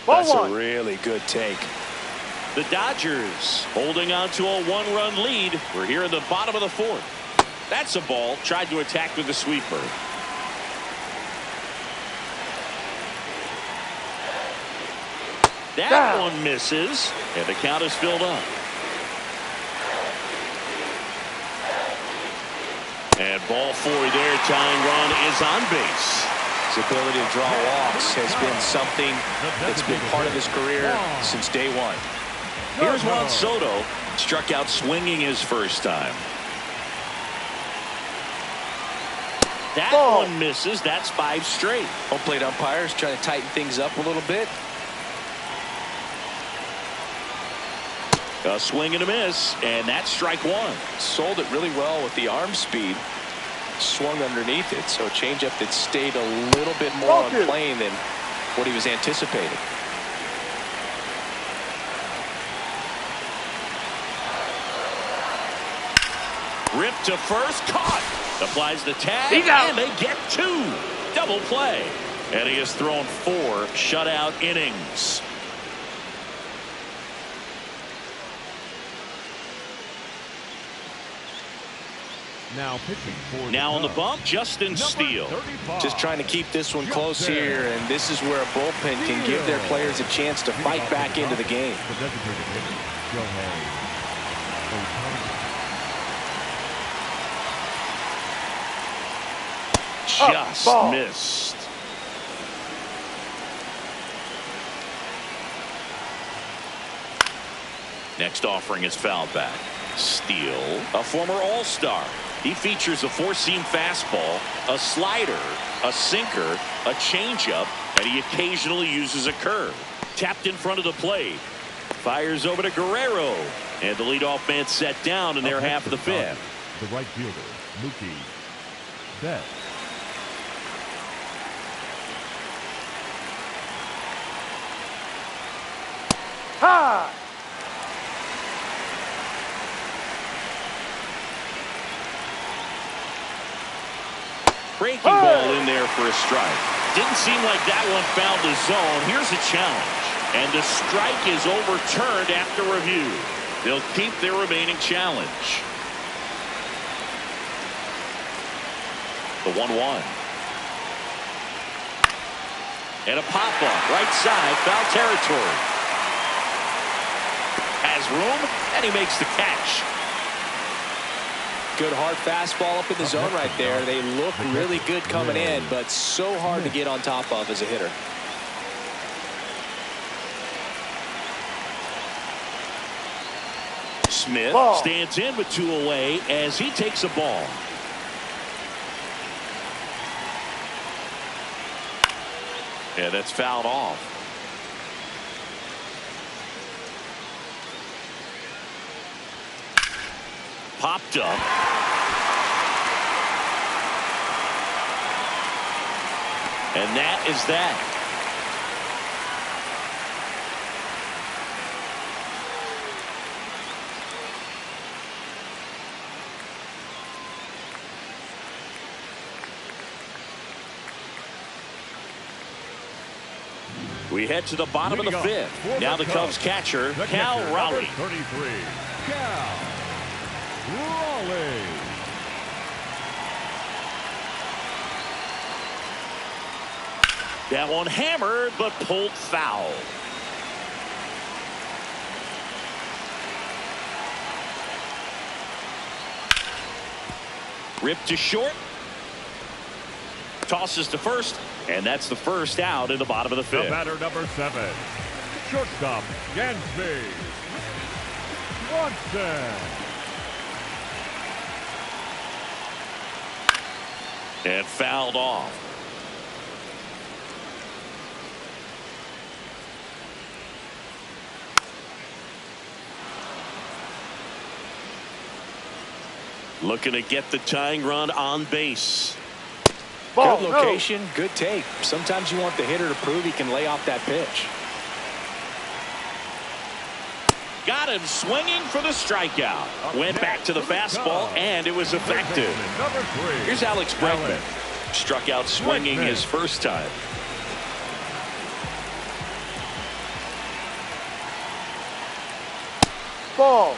That's a really good take. The Dodgers holding on to a 1-run lead. We're here in the bottom of the 4th. That's a ball. Tried to attack with the sweeper. That one misses, and the count is filled up. And ball 4 there. Tying run is on base. His ability to draw walks has been something that's been part of his career since day 1. Here's Juan Soto. Struck out swinging his first time. That one misses. That's 5 straight. Home plate umpires trying to tighten things up a little bit. A swing and a miss, and that's strike 1. Sold it really well with the arm speed. Swung underneath it, so a changeup that stayed a little bit more on plane than what he was anticipating. Ripped to first, caught. Applies the tag, and they get 2. Double play. And he has thrown 4 shutout innings. Now pitching for now on the bump, Justin Steele. Just trying to keep this one close here, and this is where a bullpen can give their players a chance to fight back into the game. Just missed. Next offering is fouled back. Steele, a former All-Star. He features a 4-seam fastball, a slider, a sinker, a changeup, and he occasionally uses a curve. Tapped in front of the plate. Fires over to Guerrero. And the leadoff man set down in their half of the 5th. The right fielder, Mookie Betts. Ha! Breaking ball in there for a strike. Didn't seem like that one found the zone. Here's a challenge. And the strike is overturned after review. They'll keep their remaining challenge. The 1-1. And a pop-up right side, foul territory. Has room, and he makes the catch. Good hard fastball up in the zone right there. They look really good coming in, but so hard to get on top of as a hitter. Smith stands in with 2 away as he takes a ball. Yeah, that's fouled off. Popped up. And that is that. We head to the bottom of the 5th. Now the Cubs catcher, Cal Raleigh. 33, Cal Raleigh. That one hammered, but pulled foul. Ripped to short. Tosses to first, and that's the first out in the bottom of the 5th. The batter, number 7, shortstop, Dansby Swanson. And fouled off. Looking to get the tying run on base. Good location, good take. Sometimes you want the hitter to prove he can lay off that pitch. Got him swinging for the strikeout. Went back to the fastball, and it was effective. Number 3. Here's Alex Bregman. Struck out swinging his first time. Ball.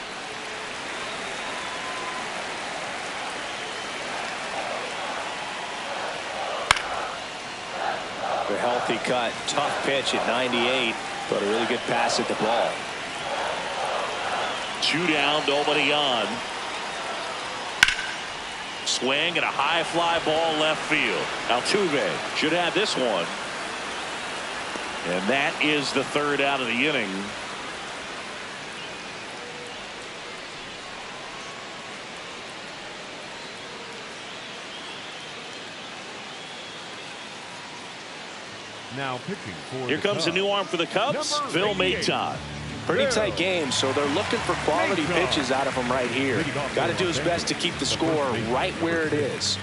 A healthy cut, tough pitch at 98, but a really good pass at the ball. 2 down, nobody on. Swing and a high fly ball left field. Altuve should have this one. And that is the 3rd out of the inning. Now pitching for Here comes a new arm for the Cubs, Phil Maton. Pretty tight game, so they're looking for quality pitches out of him right here. Got to do his best to keep the score right where it is.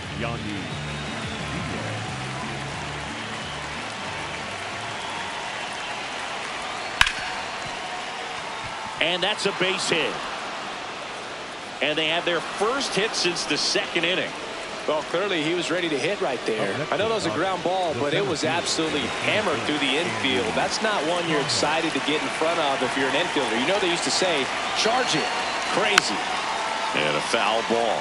And that's a base hit. And they have their first hit since the 2nd inning. Well, clearly he was ready to hit right there. I know that was a ground ball, but it was absolutely hammered through the infield. That's not one you're excited to get in front of if you're an infielder. You know they used to say, charge it. Crazy. And a foul ball.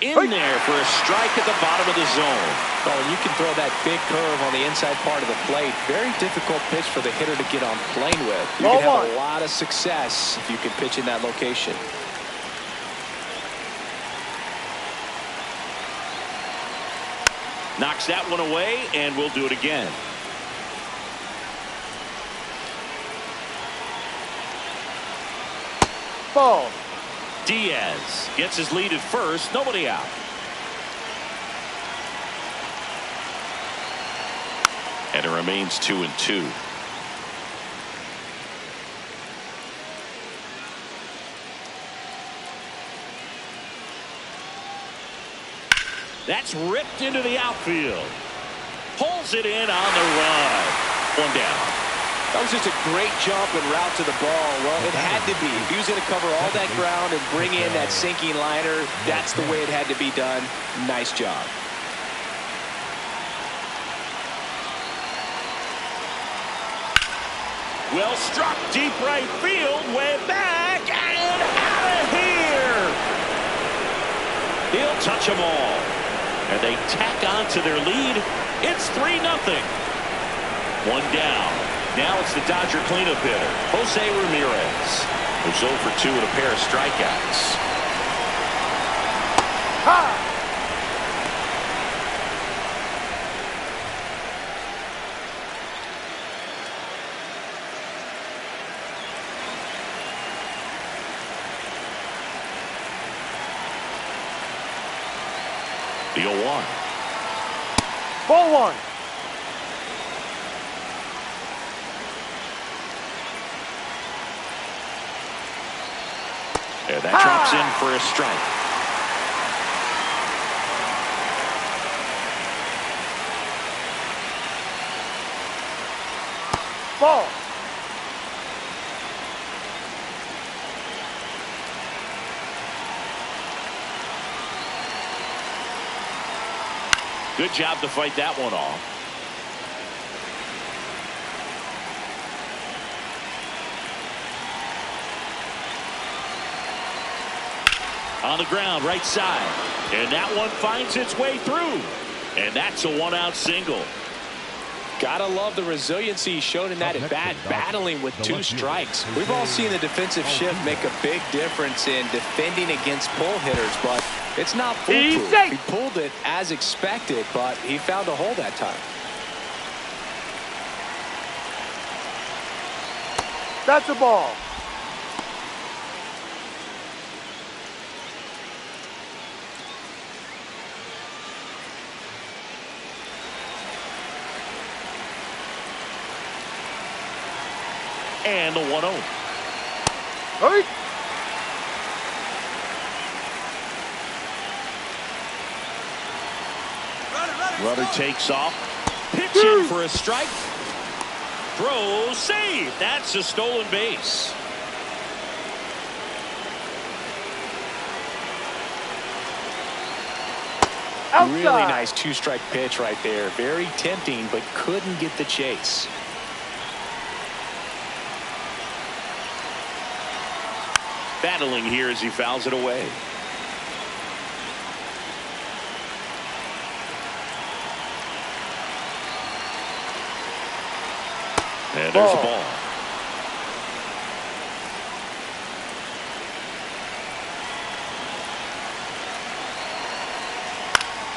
In there for a strike at the bottom of the zone. Oh, and you can throw that big curve on the inside part of the plate. Very difficult pitch for the hitter to get on plane with. You can have a lot of success if you can pitch in that location. Knocks that one away, and we'll do it again. Ball. Diaz gets his lead at first, nobody out. And it remains 2-2. That's ripped into the outfield. Pulls it in on the run. 1 down. That was just a great jump and route to the ball. Well, it had to be. If he was going to cover all that ground and bring in that sinking liner, that's the way it had to be done. Nice job. Well struck deep right field, way back, and out of here. He'll touch them all. And they tack on to their lead It's 3-0. One down. Now it's the Dodger cleanup hitter, Jose Ramirez, who's 0 for 2 with a pair of strikeouts. Ha! The 0-1. Ball one. And that drops in for a strike. Ball. Good job to fight that one off. On the ground, right side. And that one finds its way through. And that's a 1-out single. Gotta love the resiliency he showed in that at bat, battling with 2 strikes. We've all seen the defensive shift make a big difference in defending against pull hitters, but it's not foolproof. He pulled it as expected, but he found a hole that time. That's a ball. And the 1-0. Hey. Runner takes off. Pitch in for a strike. Throw, save. That's a stolen base. Outside. Really nice 2-strike pitch right there. Very tempting, but couldn't get the chase. Battling here as he fouls it away. And there's a ball.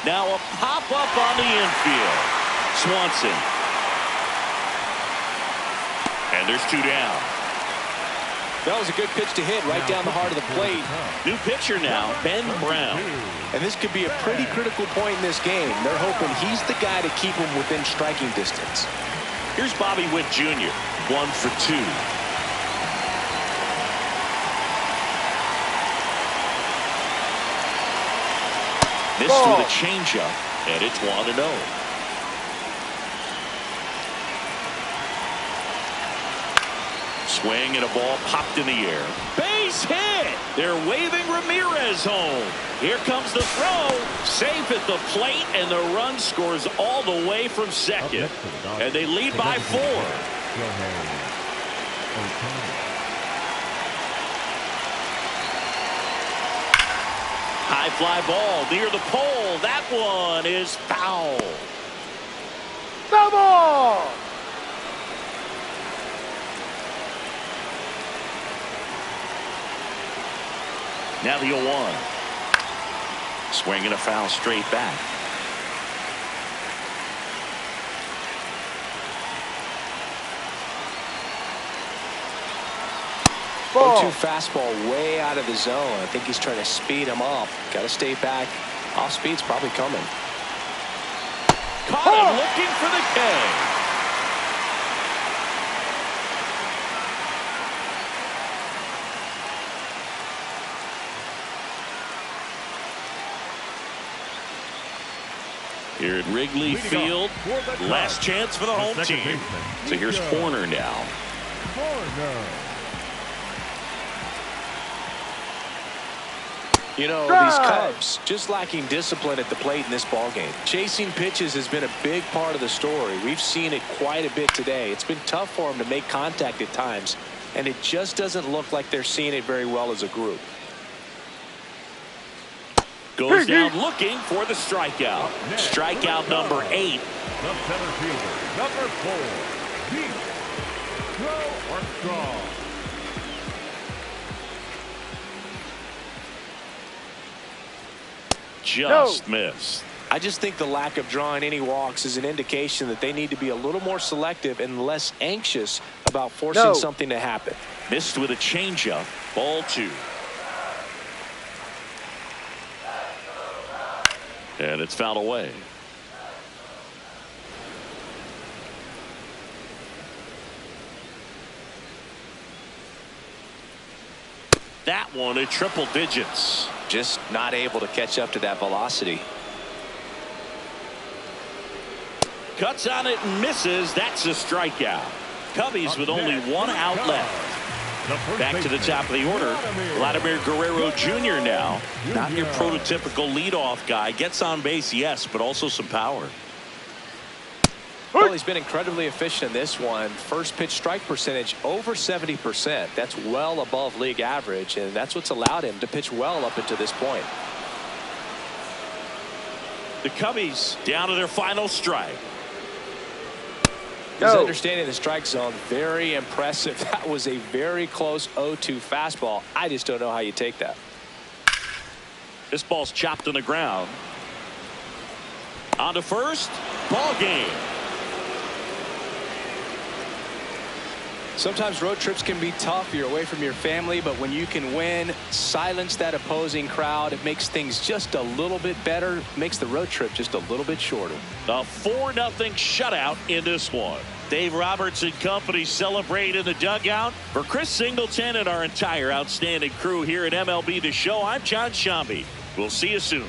Now a pop-up on the infield. Swanson. And there's 2 down. That was a good pitch to hit right down the heart of the plate. New pitcher now, Ben Brown. And this could be a pretty critical point in this game. They're hoping he's the guy to keep him within striking distance. Here's Bobby Witt Jr., 1 for 2. Missed with a changeup, and it's 1-0. Swing and a ball popped in the air. Base hit! They're waving Ramirez home. Here comes the throw. Safe at the plate, and the run scores all the way from second. And they lead by 4. High fly ball near the pole. That one is foul. The ball. Now the 0-1. Swing and a foul straight back. Ball. 0-2 fastball way out of the zone. I think he's trying to speed him up. Got to stay back. Off speed's probably coming. Caught him looking for the K. Here at Wrigley Field, last chance for the home team. So here's Horner now. You know, these Cubs just lacking discipline at the plate in this ballgame. Chasing pitches has been a big part of the story. We've seen it quite a bit today. It's been tough for them to make contact at times, and it just doesn't look like they're seeing it very well as a group. Goes down looking for the strikeout. Strikeout number 8. The center fielder, number 4, Pete Crow Armstrong. Just missed. I just think the lack of drawing any walks is an indication that they need to be a little more selective and less anxious about forcing something to happen. Missed with a changeup. Ball 2. And it's fouled away. That one at triple digits. Just not able to catch up to that velocity. Cuts on it and misses. That's a strikeout. Cubbies with only 1 out left. Back to the top of the order. Vladimir Guerrero Jr. now. Not your prototypical leadoff guy. Gets on base, yes, but also some power. Well, he's been incredibly efficient in this one. First pitch strike percentage over 70%. That's well above league average, and that's what's allowed him to pitch well up until this point. The Cubbies down to their final strike. His understanding of the strike zone, very impressive. That was a very close 0-2 fastball. I just don't know how you take that. This ball's chopped on the ground. On to first. Ball game. Sometimes road trips can be tough. You're away from your family, but when you can win, silence that opposing crowd, it makes things just a little bit better, makes the road trip just a little bit shorter. A 4-0 shutout in this one. Dave Roberts and company celebrate in the dugout. For Chris Singleton and our entire outstanding crew here at MLB The Show, I'm John Shambi. We'll see you soon.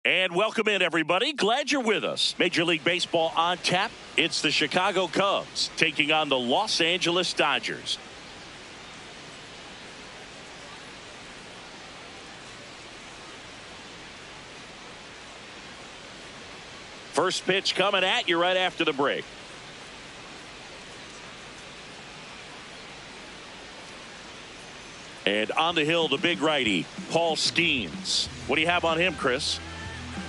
And welcome in, everybody. Glad you're with us. Major League Baseball on tap. It's the Chicago Cubs taking on the Los Angeles Dodgers. First pitch coming at you right after the break. And on the hill, the big righty, Paul Skeens. What do you have on him, Chris?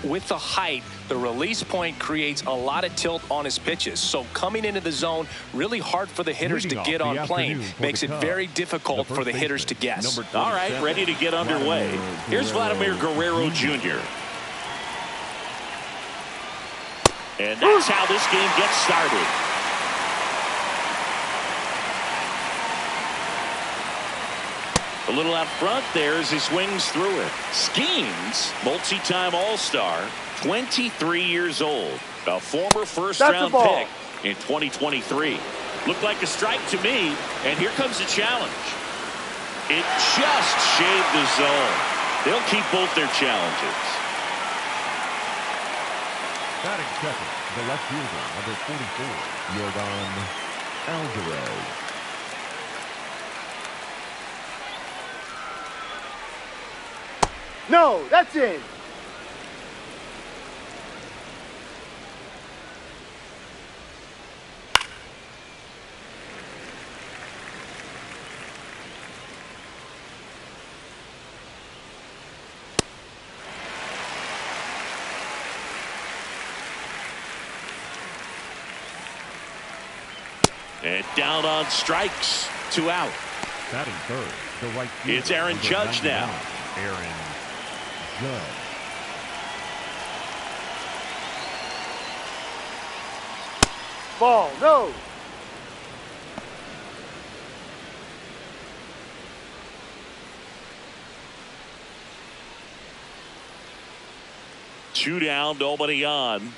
With the height, the release point creates a lot of tilt on his pitches. So coming into the zone, really hard for the hitters to get on plane. Makes it very difficult for the hitters to guess. All right, ready to get underway. Here's Vladimir Guerrero Jr. And that's how this game gets started. A little out front there as he swings through it. Skeens, multi-time All-Star, 23 years old. A former first-round pick in 2023. Looked like a strike to me, and here comes the challenge. It just shaved the zone. They'll keep both their challenges. Batting second, the left fielder, number 44, Yordan Alvarez. No, that's in. And down on strikes, 2 out. Batting third, the right fielder. It's Aaron Judge now. Aaron Judge. Ball, no. Two down, nobody on.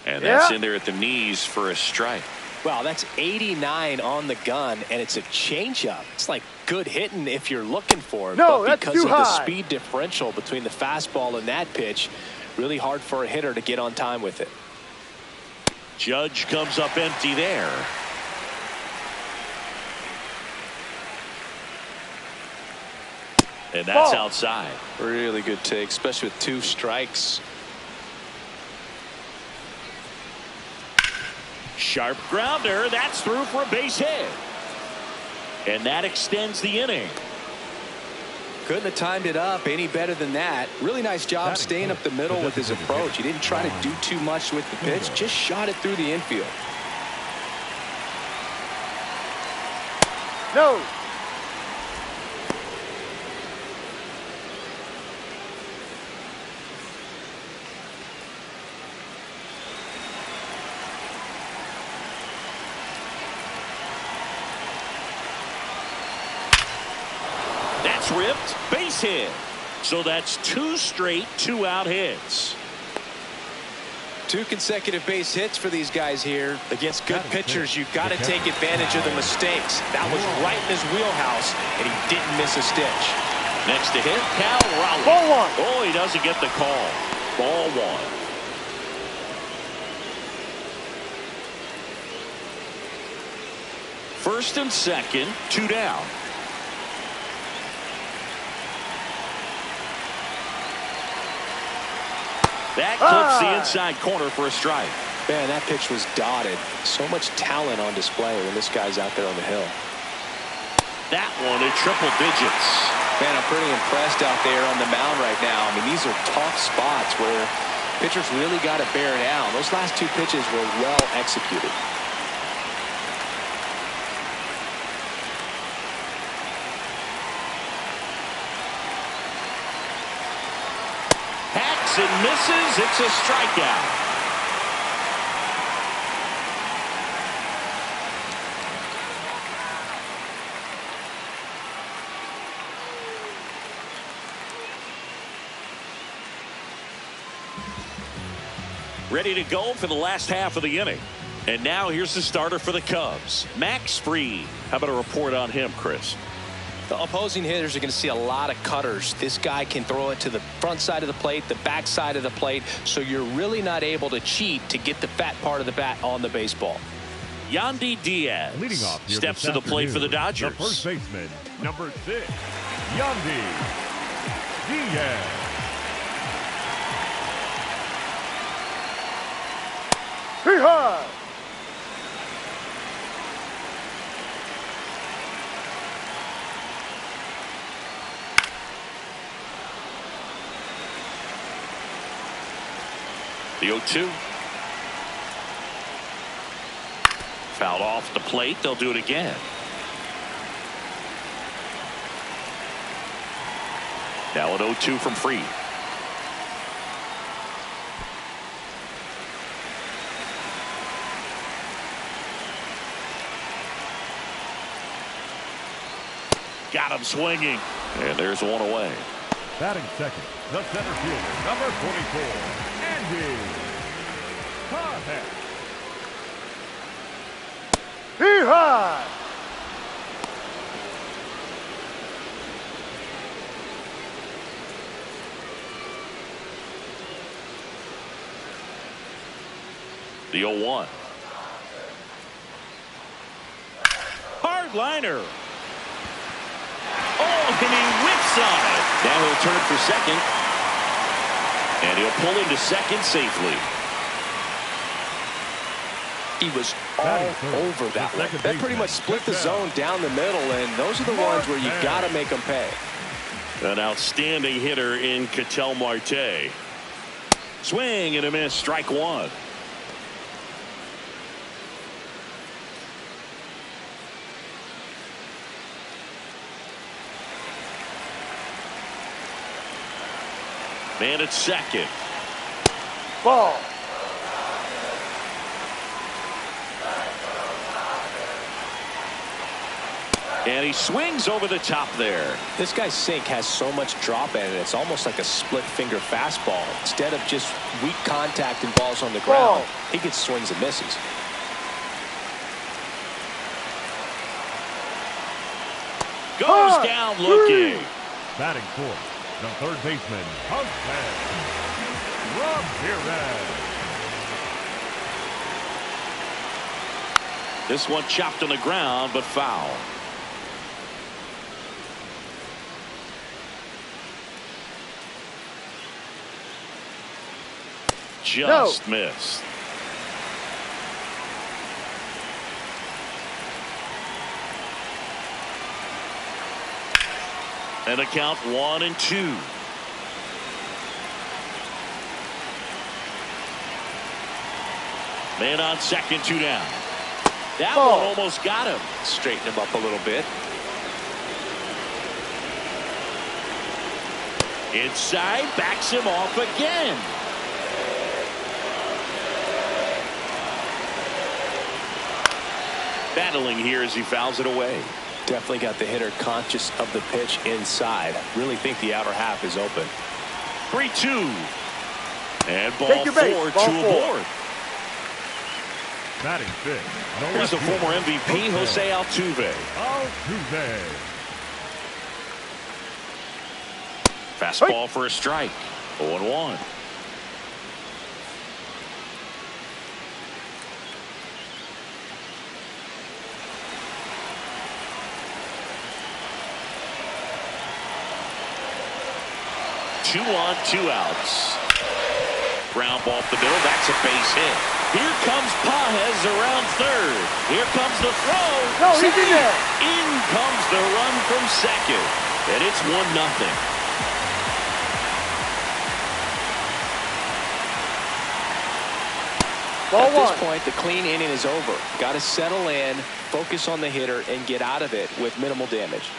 And that's in there at the knees for a strike. Wow, that's 89 on the gun, and it's a changeup. It's like good hitting if you're looking for it. No, but that's because too of the high. speed differential between the fastball and that pitch, really hard for a hitter to get on time with it. Judge comes up empty there. And that's outside. Really good take, especially with 2 strikes. Sharp grounder. That's through for a base hit. And that extends the inning. Couldn't have timed it up any better than that. Really nice job staying up the middle with his approach. He didn't try to do too much with the pitch, just shot it through the infield. No. That's ripped. Base hit. So that's 2 straight 2-out hits. 2 consecutive base hits for these guys here. Against good pitchers, you've got to take advantage of the mistakes. That was right in his wheelhouse, and he didn't miss a stitch. Next to hit, Cal Raleigh. Ball 1. Oh, he doesn't get the call. Ball 1. First and second, 2 down. That clips the inside corner for a strike. Man, that pitch was dotted. So much talent on display when this guy's out there on the hill. That one at triple digits. Man, I'm pretty impressed out there on the mound right now. I mean, these are tough spots where pitchers really got to bear down. Those last 2 pitches were well executed. Hacks and misses. It's a strikeout. Ready to go for the last half of the inning. And now here's the starter for the Cubs, Max Fried. How about a report on him, Chris? The opposing hitters are going to see a lot of cutters. This guy can throw it to the front side of the plate, the back side of the plate, so you're really not able to cheat to get the fat part of the bat on the baseball. Yandy Diaz Leading off here steps this to the plate for the afternoon, Dodgers. The first baseman, number 6, Yandy Diaz. Three high. The 0-2. Fouled off the plate. They'll do it again. Now an 0-2 from Fried. Got him swinging. And there's one away. Batting second, the center fielder, number 44, Andy Carter. Three high. The 0-1. Hard liner. Oh, and he whips on it. Now he'll turn for second. And he'll pull into second safely. He was all over that one. That pretty much split the zone down the middle, and those are the ones where you got to make them pay. An outstanding hitter in Ketel Marte. Swing and a miss. Strike one. Man at second. Ball. And he swings over the top there. This guy's sink has so much drop in it. It's almost like a split finger fastball. Instead of just weak contact and balls on the ground, he gets swings and misses. Goes down looking. Batting fourth, the third baseman, Jose Ramirez. This one chopped on the ground, but foul. Just missed. And a count 1-2. Man on second, 2 down. That one almost got him. Straighten him up a little bit. Inside, backs him off again. Battling here as he fouls it away. Definitely got the hitter conscious of the pitch inside. Really think the outer half is open. 3-2. And ball 4 to aboard. Batting fifth. Here's the former MVP, Jose Altuve. Altuve. Fastball for a strike. 0-1. Two on, 2 outs. Ground ball off the middle. That's a base hit. Here comes Pages around third. Here comes the throw. No, he's in there. In comes the run from second. And it's 1-0. At this point, the clean inning is over. Got to settle in, focus on the hitter, and get out of it with minimal damage.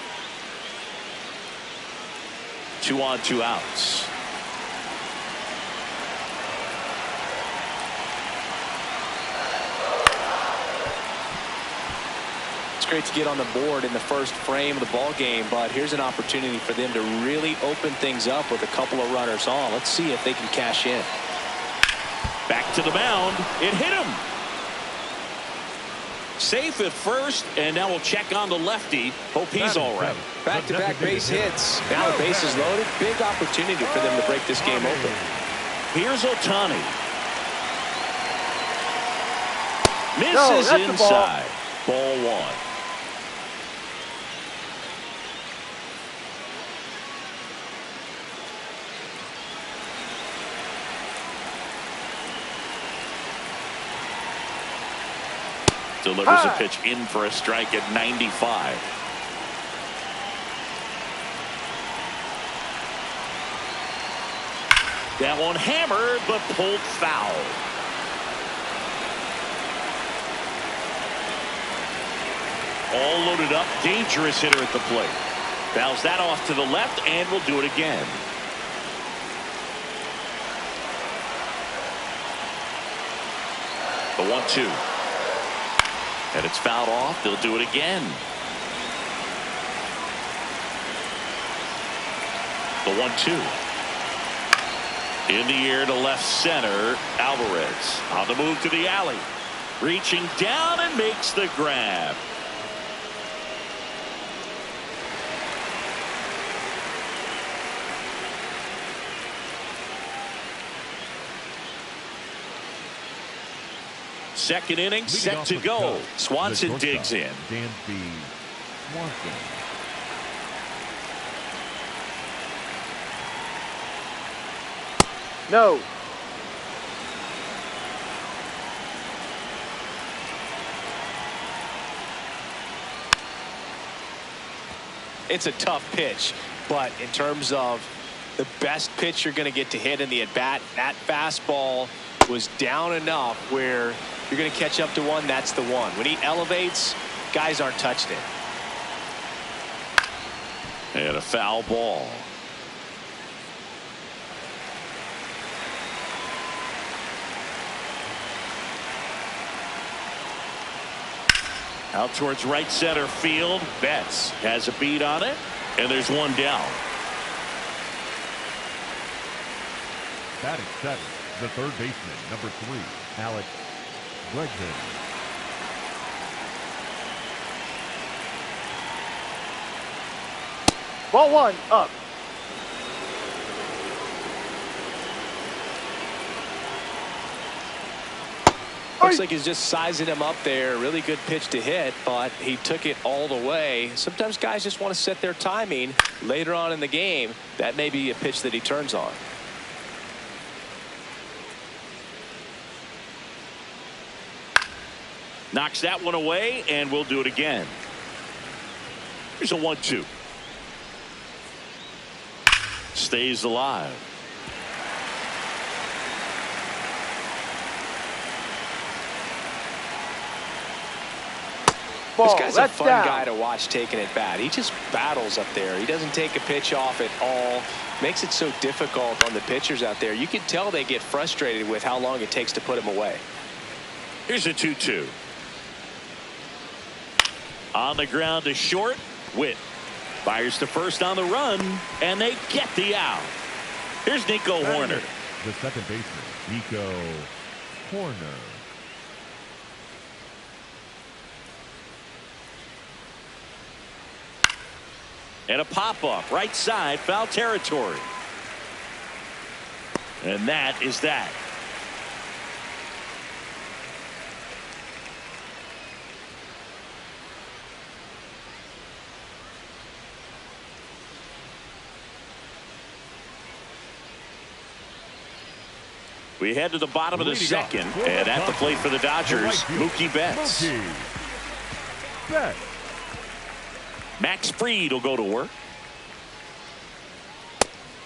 2 on, 2 outs. It's great to get on the board in the first frame of the ball game, but here's an opportunity for them to really open things up with a couple of runners on. Let's see if they can cash in. Back to the mound. It hit him. Safe at first, and now we'll check on the lefty. Hope he's all right. Back-to-back base hits. Now the base is loaded. Big opportunity for them to break this game open. Here's Ohtani. Misses inside. Ball one. Delivers a pitch in for a strike at 95. That one hammered, but pulled foul. All loaded up. Dangerous hitter at the plate. Fouls that off to the left, and will do it again. The 1-2. And it's fouled off. They'll do it again. The 1-2. In the air to left center. Alvarez on the move to the alley. Reaching down and makes the grab. Second inning set to go. Swanson digs in. Dansby Swanson. No. It's a tough pitch, but in terms of the best pitch you're going to get to hit in the at-bat, that fastball was down enough where you're going to catch up to one. That's the one. When he elevates, guys aren't touching it. And a foul ball. Out towards right center field. Betts has a beat on it, and there's one down. Batting seven, the third baseman, number 3, Alex Bregman. Ball one, up. Looks like he's just sizing him up there. Really good pitch to hit, but he took it all the way. Sometimes guys just want to set their timing later on in the game. That may be a pitch that he turns on. Knocks that one away, and we'll do it again. Here's a 1-2. Stays alive. Ball. This guy's That's a fun down. guy to watch taking at bat. He just battles up there. He doesn't take a pitch off at all. Makes it so difficult on the pitchers out there. You can tell they get frustrated with how long it takes to put him away. Here's a 2-2. On the ground to short. Witt fires to first on the run, and they get the out. Here's Nico Hoerner. The second baseman, Nico Hoerner. And a pop-up right side, foul territory. And that is that. We head to the bottom of the second, and at the plate for the Dodgers, Mookie Betts. Mookie Betts. Max Fried will go to work.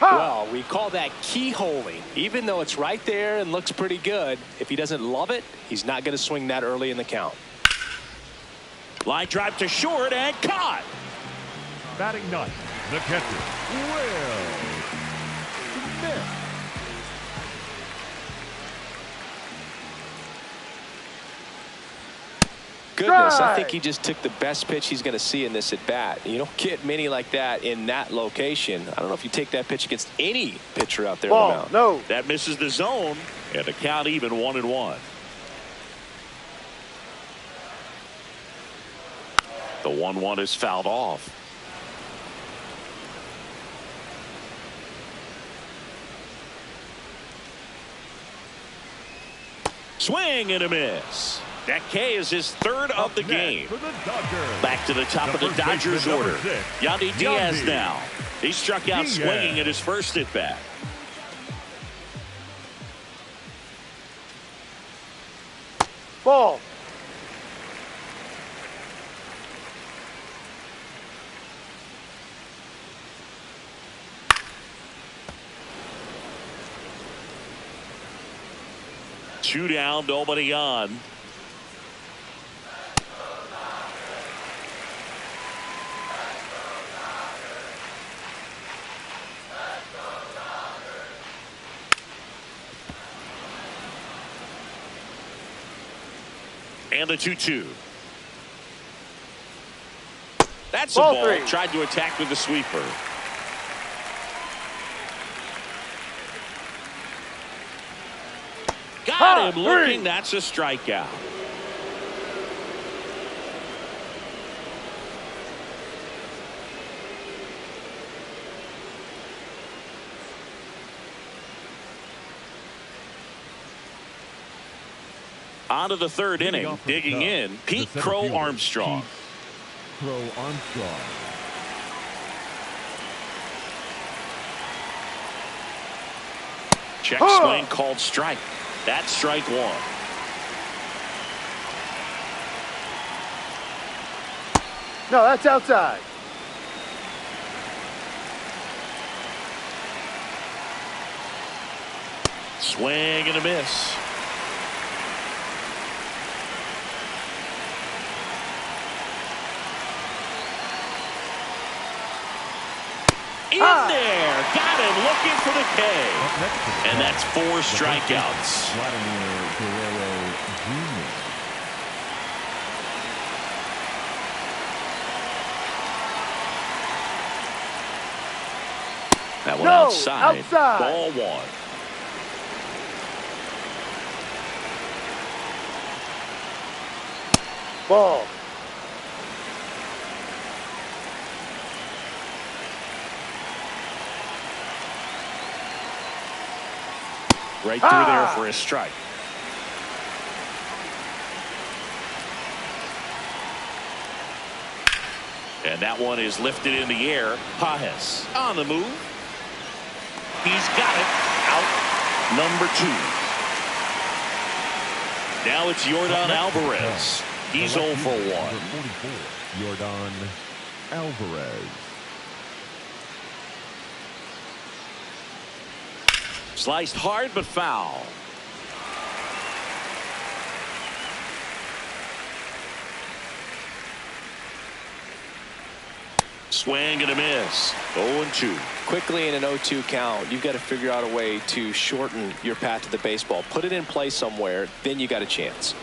Well, we call that keyholing. Even though it's right there and looks pretty good, if he doesn't love it, he's not going to swing that early in the count. Line drive to short and caught. Batting ninth, the catcher, Will Smith. Goodness, I think he just took the best pitch he's going to see in this at bat. You don't get many like that in that location. I don't know if you take that pitch against any pitcher out there on the mound. No. That misses the zone, and the count even 1-1. The 1-1 is fouled off. Swing and a miss. That K is his third of the game. Back to the top of the Dodgers order. Yandy Diaz now. He struck out swinging at his first at bat. Ball. Two down, nobody on. And a 2-2. That's a ball. Three. Tried to attack with the sweeper. Got him looking. Three. That's a strikeout. On to the third inning. Digging in, Pete Crow Armstrong. Crow Armstrong. Check swing called strike. That's strike one. No, that's outside. Swing and a miss. In there. Got him looking for the K. And that's 4 strikeouts. Vladimir Guerrero Jr. That one No, outside. Ball 1. Ball. Right through there for a strike. And that one is lifted in the air. Pages on the move. He's got it. Out number 2. Now it's Yordan Alvarez. He's 0 for 1. Yordan Alvarez. Sliced hard but foul. Swing and a miss. 0-2. Quickly in an 0-2 count, you've got to figure out a way to shorten your path to the baseball. Put it in play somewhere, then you got a chance.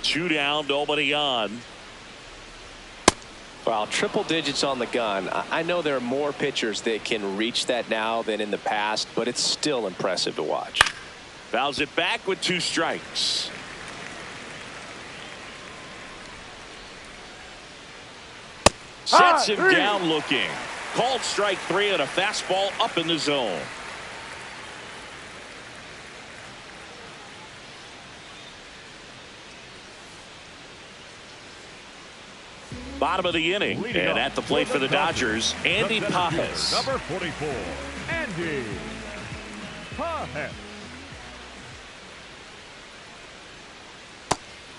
2 down, nobody on. Wow, triple digits on the gun. I know there are more pitchers that can reach that now than in the past, but it's still impressive to watch. Fouls it back with 2 strikes. Sets him down looking. Called strike 3 and a fastball up in the zone. Bottom of the inning, and at the plate for the Dodgers, Andy Pages. Number 44, Andy Pages.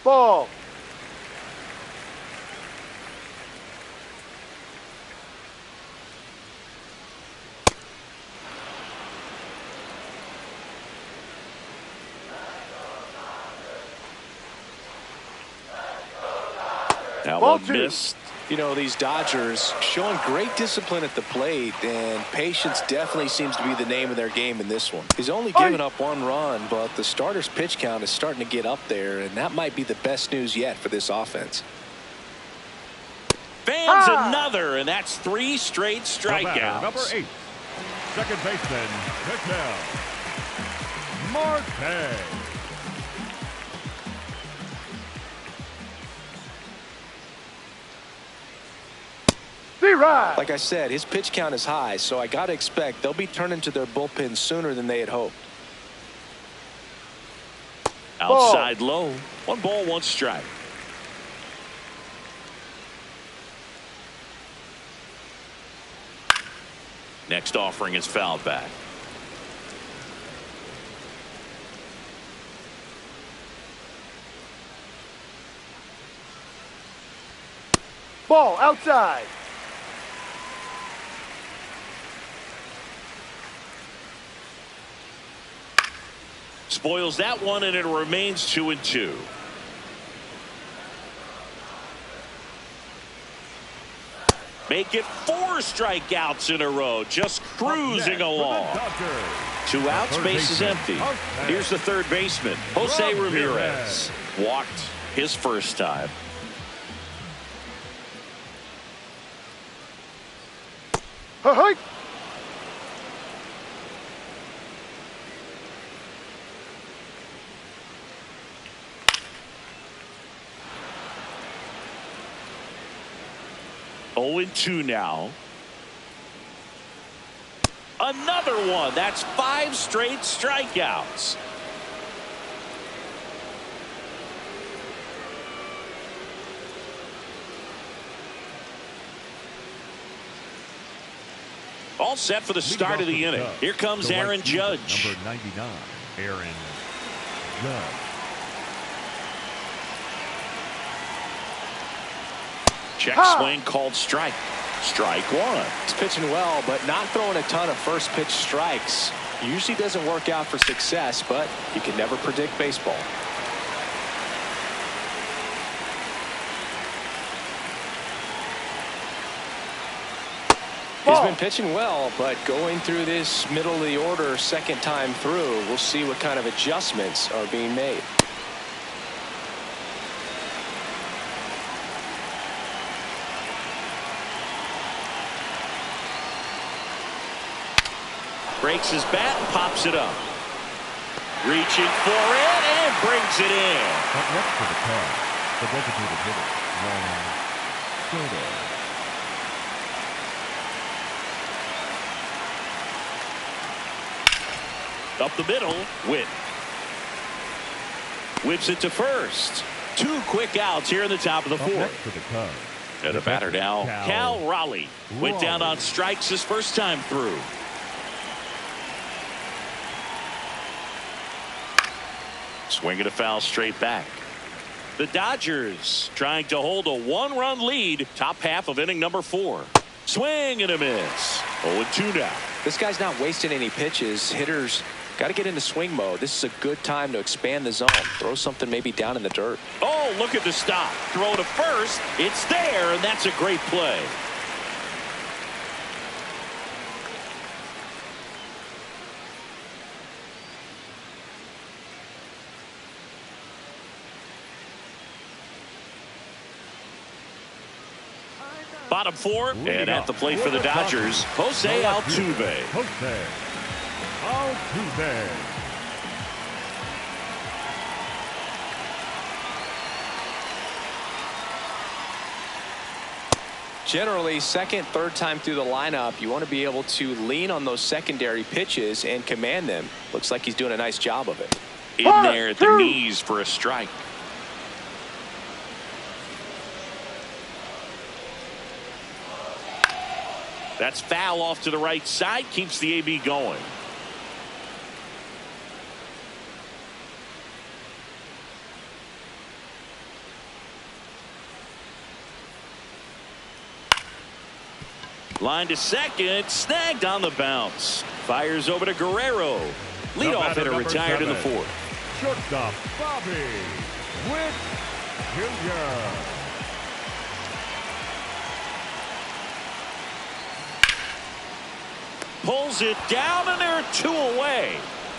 Ball. That one missed. You know, these Dodgers showing great discipline at the plate, and patience definitely seems to be the name of their game in this one. He's only given up 1 run, but the starter's pitch count is starting to get up there, and that might be the best news yet for this offense. Fans another, and that's 3 straight strikeouts. Number 8, second baseman, Ketel Marte. right. Like I said, his pitch count is high, so I got to expect they'll be turning to their bullpen sooner than they had hoped. Outside low. 1 ball, 1 strike. Next offering is fouled back. Ball outside. Spoils that one, and it remains 2-2. Make it 4 strikeouts in a row, just cruising along. 2 outs, base is empty. Here's the third baseman, Jose Ramirez. Walked his first time. Hey. 0-2 now. Another one. That's 5 straight strikeouts. All set for the start of the inning. Here comes Aaron Judge. Number 99, Aaron Judge. Check swing called strike. Strike 1. He's pitching well, but not throwing a ton of first pitch strikes. Usually doesn't work out for success, but you can never predict baseball. He's been pitching well, but going through this middle of the order second time through, we'll see what kind of adjustments are being made. Breaks his bat and pops it up. Reaching for it and brings it in. Up next for the Cubs, the designated hitter, Juan Soto. Up the middle, Witt. Whips it to first. 2 quick outs here in the top of the 4th. Next for the Cubs, And the batter now, Cal Raleigh. Went down on strikes his first time through. Swinging a foul straight back. The Dodgers trying to hold a 1-run lead. Top half of inning number 4. Swing and a miss. 0-2 now. This guy's not wasting any pitches. Hitters got to get into swing mode. This is a good time to expand the zone. Throw something maybe down in the dirt. Oh, look at the stop. Throw to first. It's there, and that's a great play. Bottom 4, and at the plate for the Dodgers, Jose Altuve. Jose Altuve. Generally, second, third time through the lineup, you want to be able to lean on those secondary pitches and command them. Looks like he's doing a nice job of it. In there at the knees for a strike. That's foul off to the right side. Keeps the AB going. Line to second. Snagged on the bounce. Fires over to Guerrero. Leadoff hitter retired in the 4th. Shortstop Bobby Witt Jr. Pulls it down, and there are 2 away.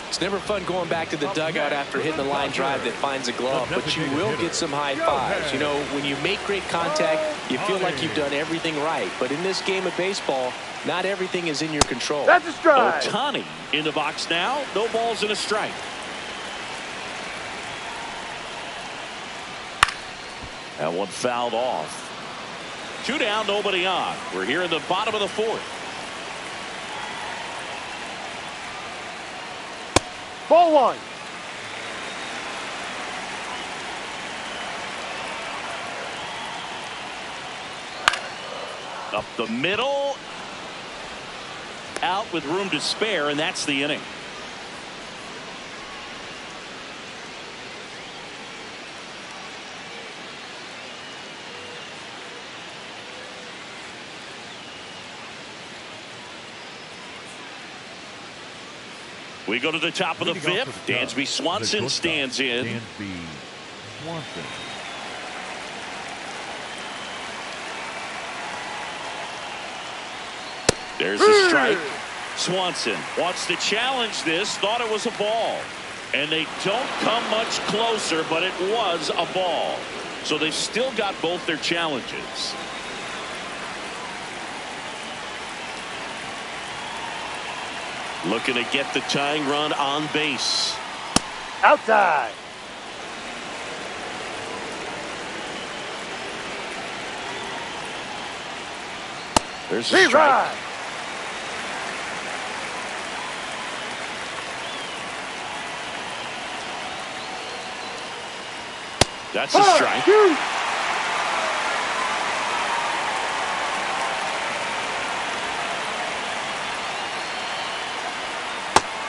It's never fun going back to the dugout after hitting a line drive that finds a glove, but you will get some high fives. You know, when you make great contact, you feel like you've done everything right. But in this game of baseball, not everything is in your control. That's a strike. Ohtani in the box now. No balls and a strike. That one fouled off. 2 down, nobody on. We're here in the bottom of the 4th. Ball 1. Up the middle. Out with room to spare, and that's the inning. We go to the top of the 5th. Dansby Swanson stands in. Dansby Swanson. There's a strike. Swanson wants to challenge this. Thought it was a ball. And they don't come much closer, but it was a ball. So they've still got both their challenges. Looking to get the tying run on base. Outside. There's a strike. That's a strike.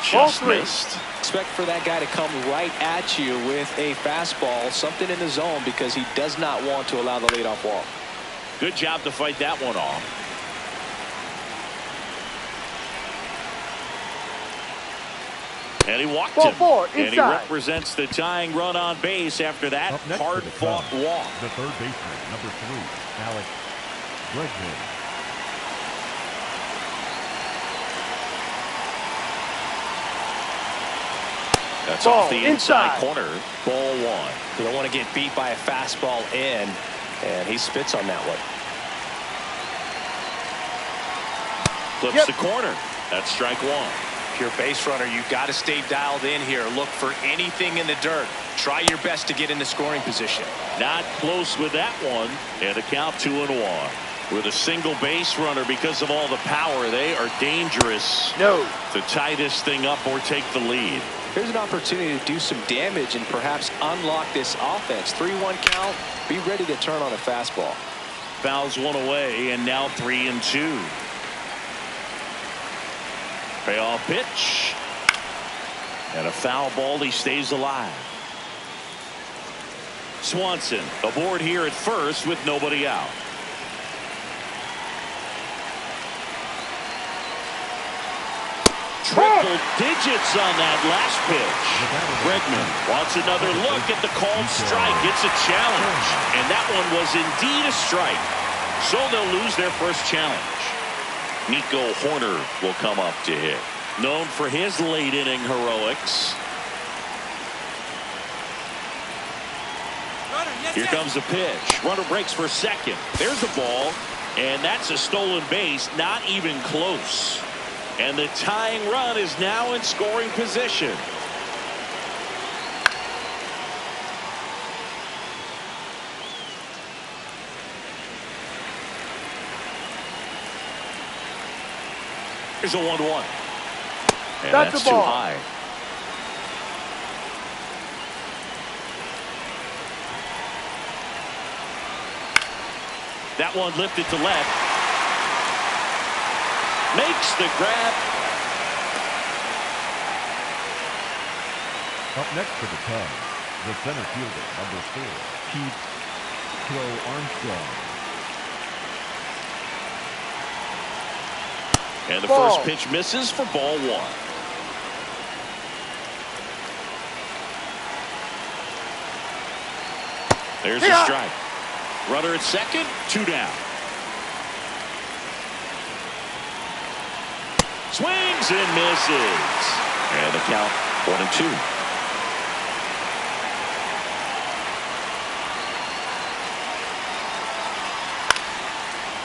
Just missed. Expect for that guy to come right at you with a fastball, something in the zone, because he does not want to allow the leadoff walk. Good job to fight that one off. And he walked him. And he represents the tying run on base after that hard-fought walk. The third baseman, number 3, Alex Bregman. That's off the inside corner. Ball 1. You don't want to get beat by a fastball in, and he spits on that one. Flips the corner. That's strike 1. If you're a base runner, you've got to stay dialed in here. Look for anything in the dirt. Try your best to get in the scoring position. Not close with that one. And a count 2-1. With a single base runner, because of all the power, they are dangerous to tie this thing up or take the lead. Here's an opportunity to do some damage and perhaps unlock this offense. 3-1 count. Be ready to turn on a fastball. Fouls one away, and now 3-2. Payoff pitch. And a foul ball. He stays alive. Swanson aboard here at first with nobody out. Triple digits on that last pitch. Bregman wants another look at the called strike. It's a challenge. And that one was indeed a strike. So they'll lose their first challenge. Nico Hoerner will come up to hit. Known for his late inning heroics. Here comes the pitch. Runner breaks for second. There's a ball. And that's a stolen base. Not even close. And the tying run is now in scoring position. Here's a 1-1. And that's too high. That one lifted to left. Makes the grab. Up next for the Cubs, the center fielder, number 4, Keith Crow Armstrong. And the first pitch misses for ball 1. There's a strike. Runner at second, 2 down. Swings and misses. And the count 1-2.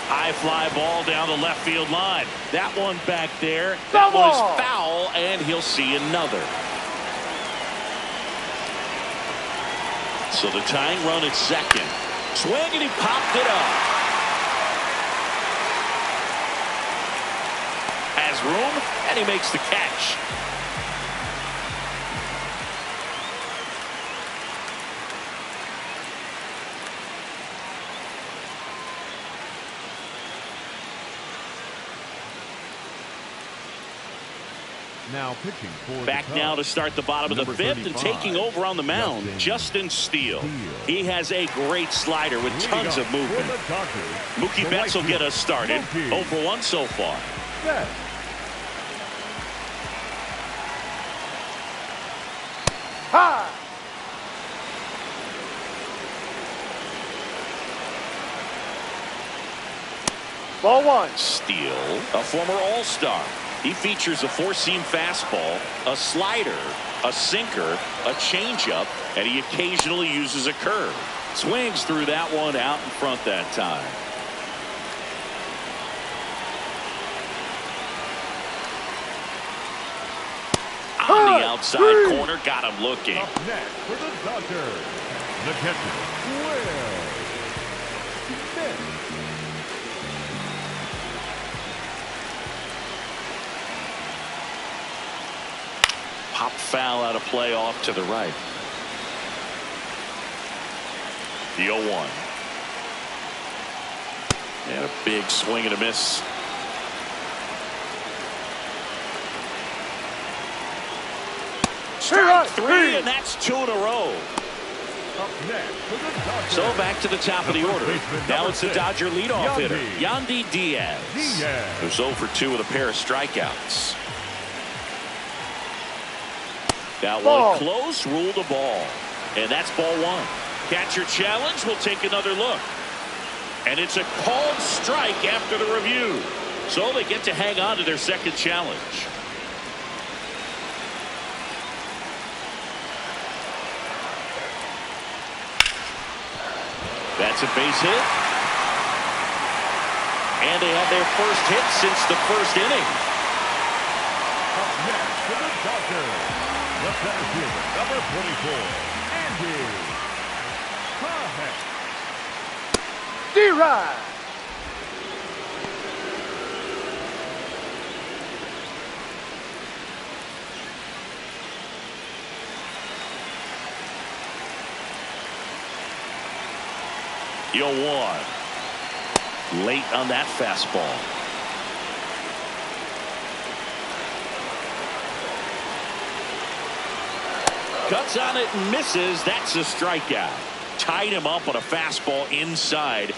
High fly ball down the left field line. That one back there. That was foul, and he'll see another. So the tying run at second. Swing, and he popped it up. And he makes the catch. Now pitching for Back now to start the bottom of the fifth and taking over on the mound, Justin Steele. He has a great slider with tons of movement. Mookie Betts will get us started. 0 for 1 so far. Ha! Ball 1. Steele, a former All-Star. He features a four-seam fastball, a slider, a sinker, a changeup, and he occasionally uses a curve. Swings through that one out in front that time. On the outside corner, got him looking. Up next for the Dodgers, the catcher, Will Smith. Pop foul out of play off to the right. The 0-1. And a big swing and a miss. Strike 3, and that's 2 in a row. Up next for the Dodgers. So back to the top of the order. Now it's the Dodger leadoff hitter, Yandy Diaz, who's 0 for 2 with a pair of strikeouts. That one close, ruled a ball. And that's ball 1. Catcher challenge, will take another look. And it's a called strike after the review. So they get to hang on to their second challenge. That's a base hit. And they have their first hit since the first inning. Up next for the Dodgers, the center fielder, number 24, Andy Cohen. D-Rod. The 0-1. Late on that fastball. Cuts on it and misses. That's a strikeout. Tied him up on a fastball inside.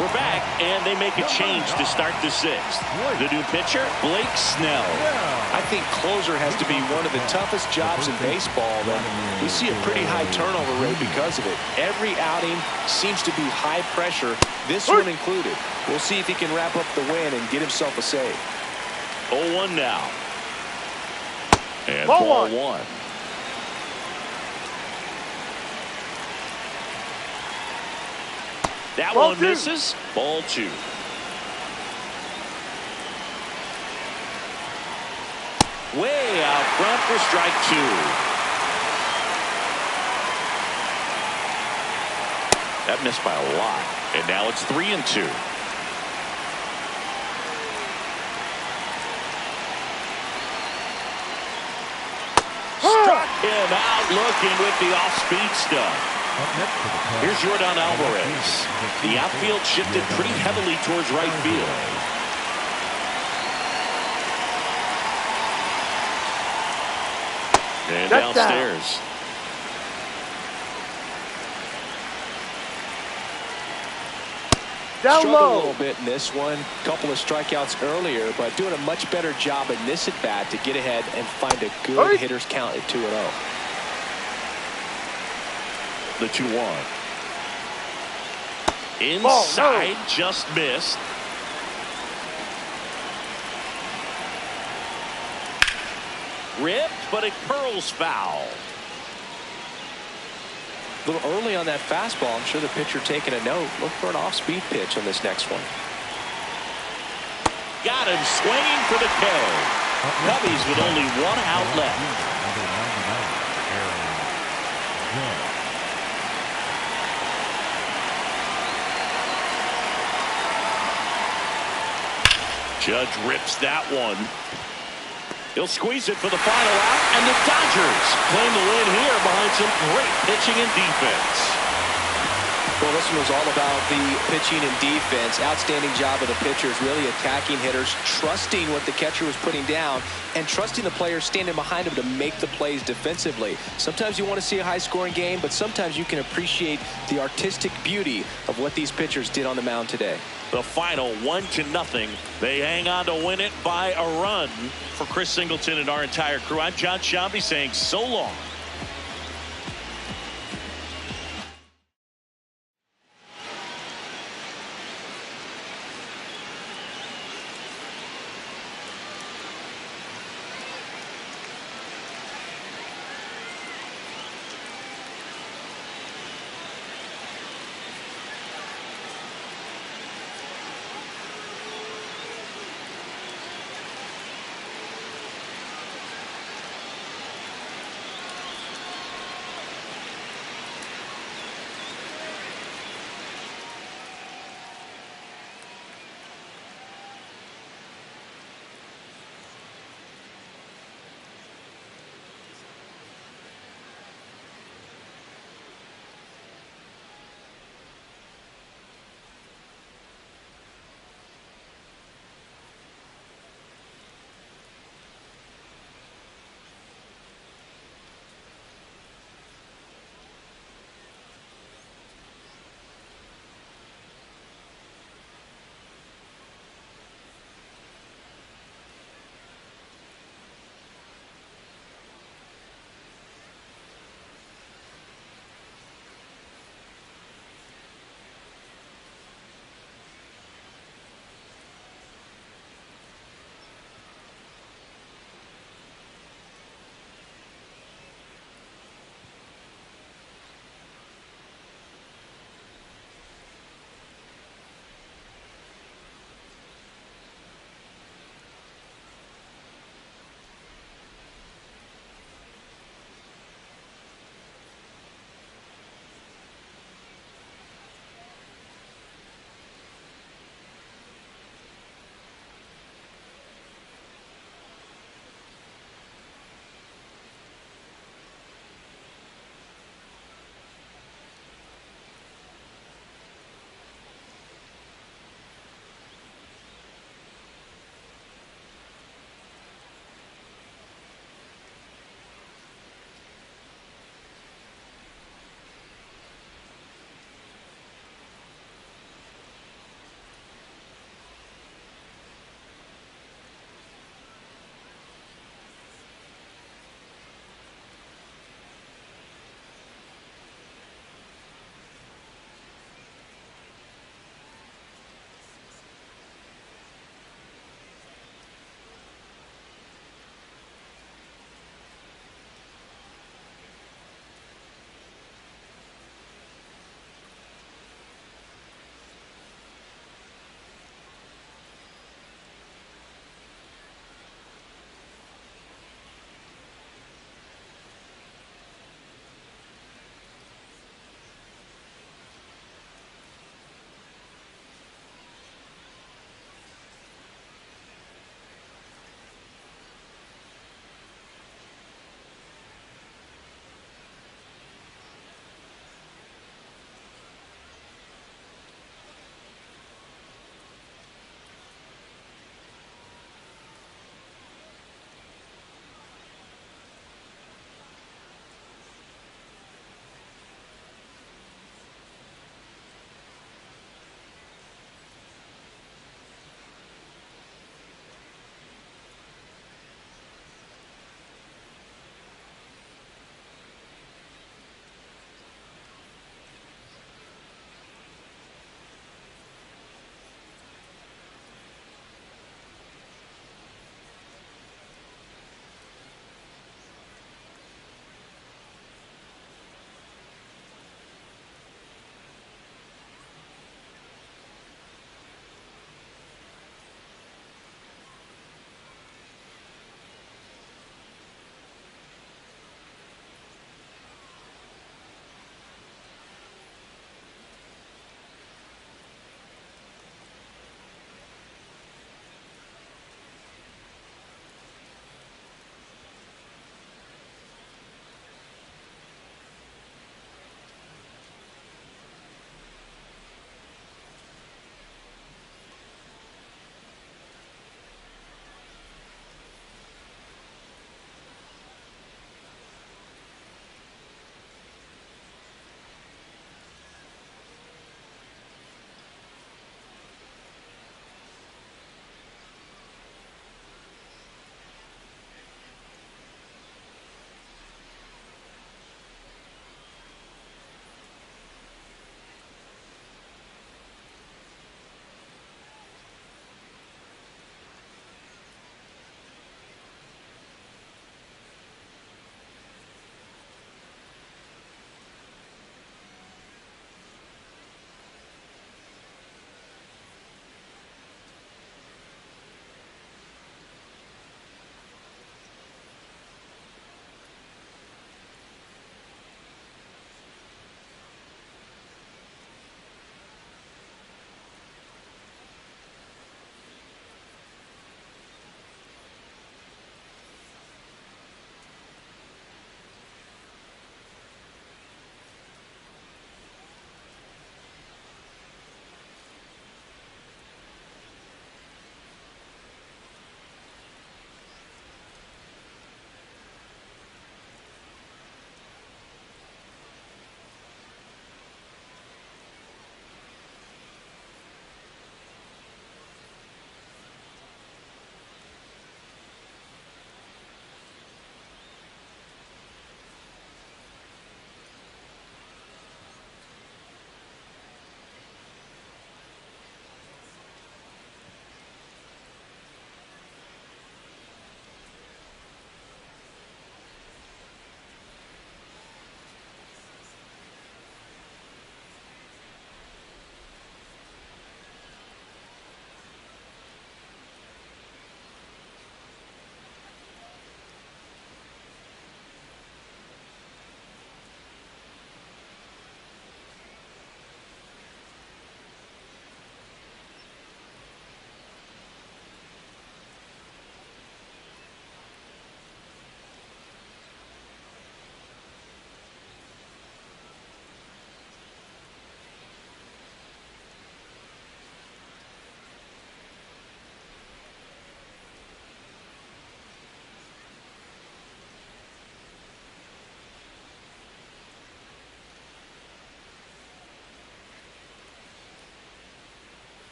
We're back, and they make a change to start the 6th. The new pitcher, Blake Snell. I think closer has to be one of the toughest jobs in baseball, and we see a pretty high turnover rate because of it. Every outing seems to be high pressure, this one included. We'll see if he can wrap up the win and get himself a save. 0-1 now. And Ball 1. That Ball one 2. misses. Ball 2. Way out front for strike 2. That missed by a lot. And now it's 3-2. Struck him out looking with the off-speed stuff. Here's Yordan Alvarez. The outfield shifted pretty heavily towards right field. And downstairs. Down Struggled low. a little bit in this one. Couple of strikeouts earlier, but doing a much better job in this at bat to get ahead and find a good hitter's count at 2-0. The 2-1. Inside, just missed. Ripped, but it curls foul. A little early on that fastball. I'm sure the pitcher taking a note. Look for an off-speed pitch on this next one. Got him swinging for the K. Cubbies with only one out left. Number 99, Aaron Judge. Judge rips that one. He'll squeeze it for the final out, and the Dodgers claim the win here behind some great pitching and defense. Well, this one was all about the pitching and defense. Outstanding job of the pitchers, really attacking hitters, trusting what the catcher was putting down, and trusting the players standing behind him to make the plays defensively. Sometimes you want to see a high-scoring game, but sometimes you can appreciate the artistic beauty of what these pitchers did on the mound today. The final 1-0. They hang on to win it by a run. For Chris Singleton and our entire crew, I'm John Sciambi saying so long.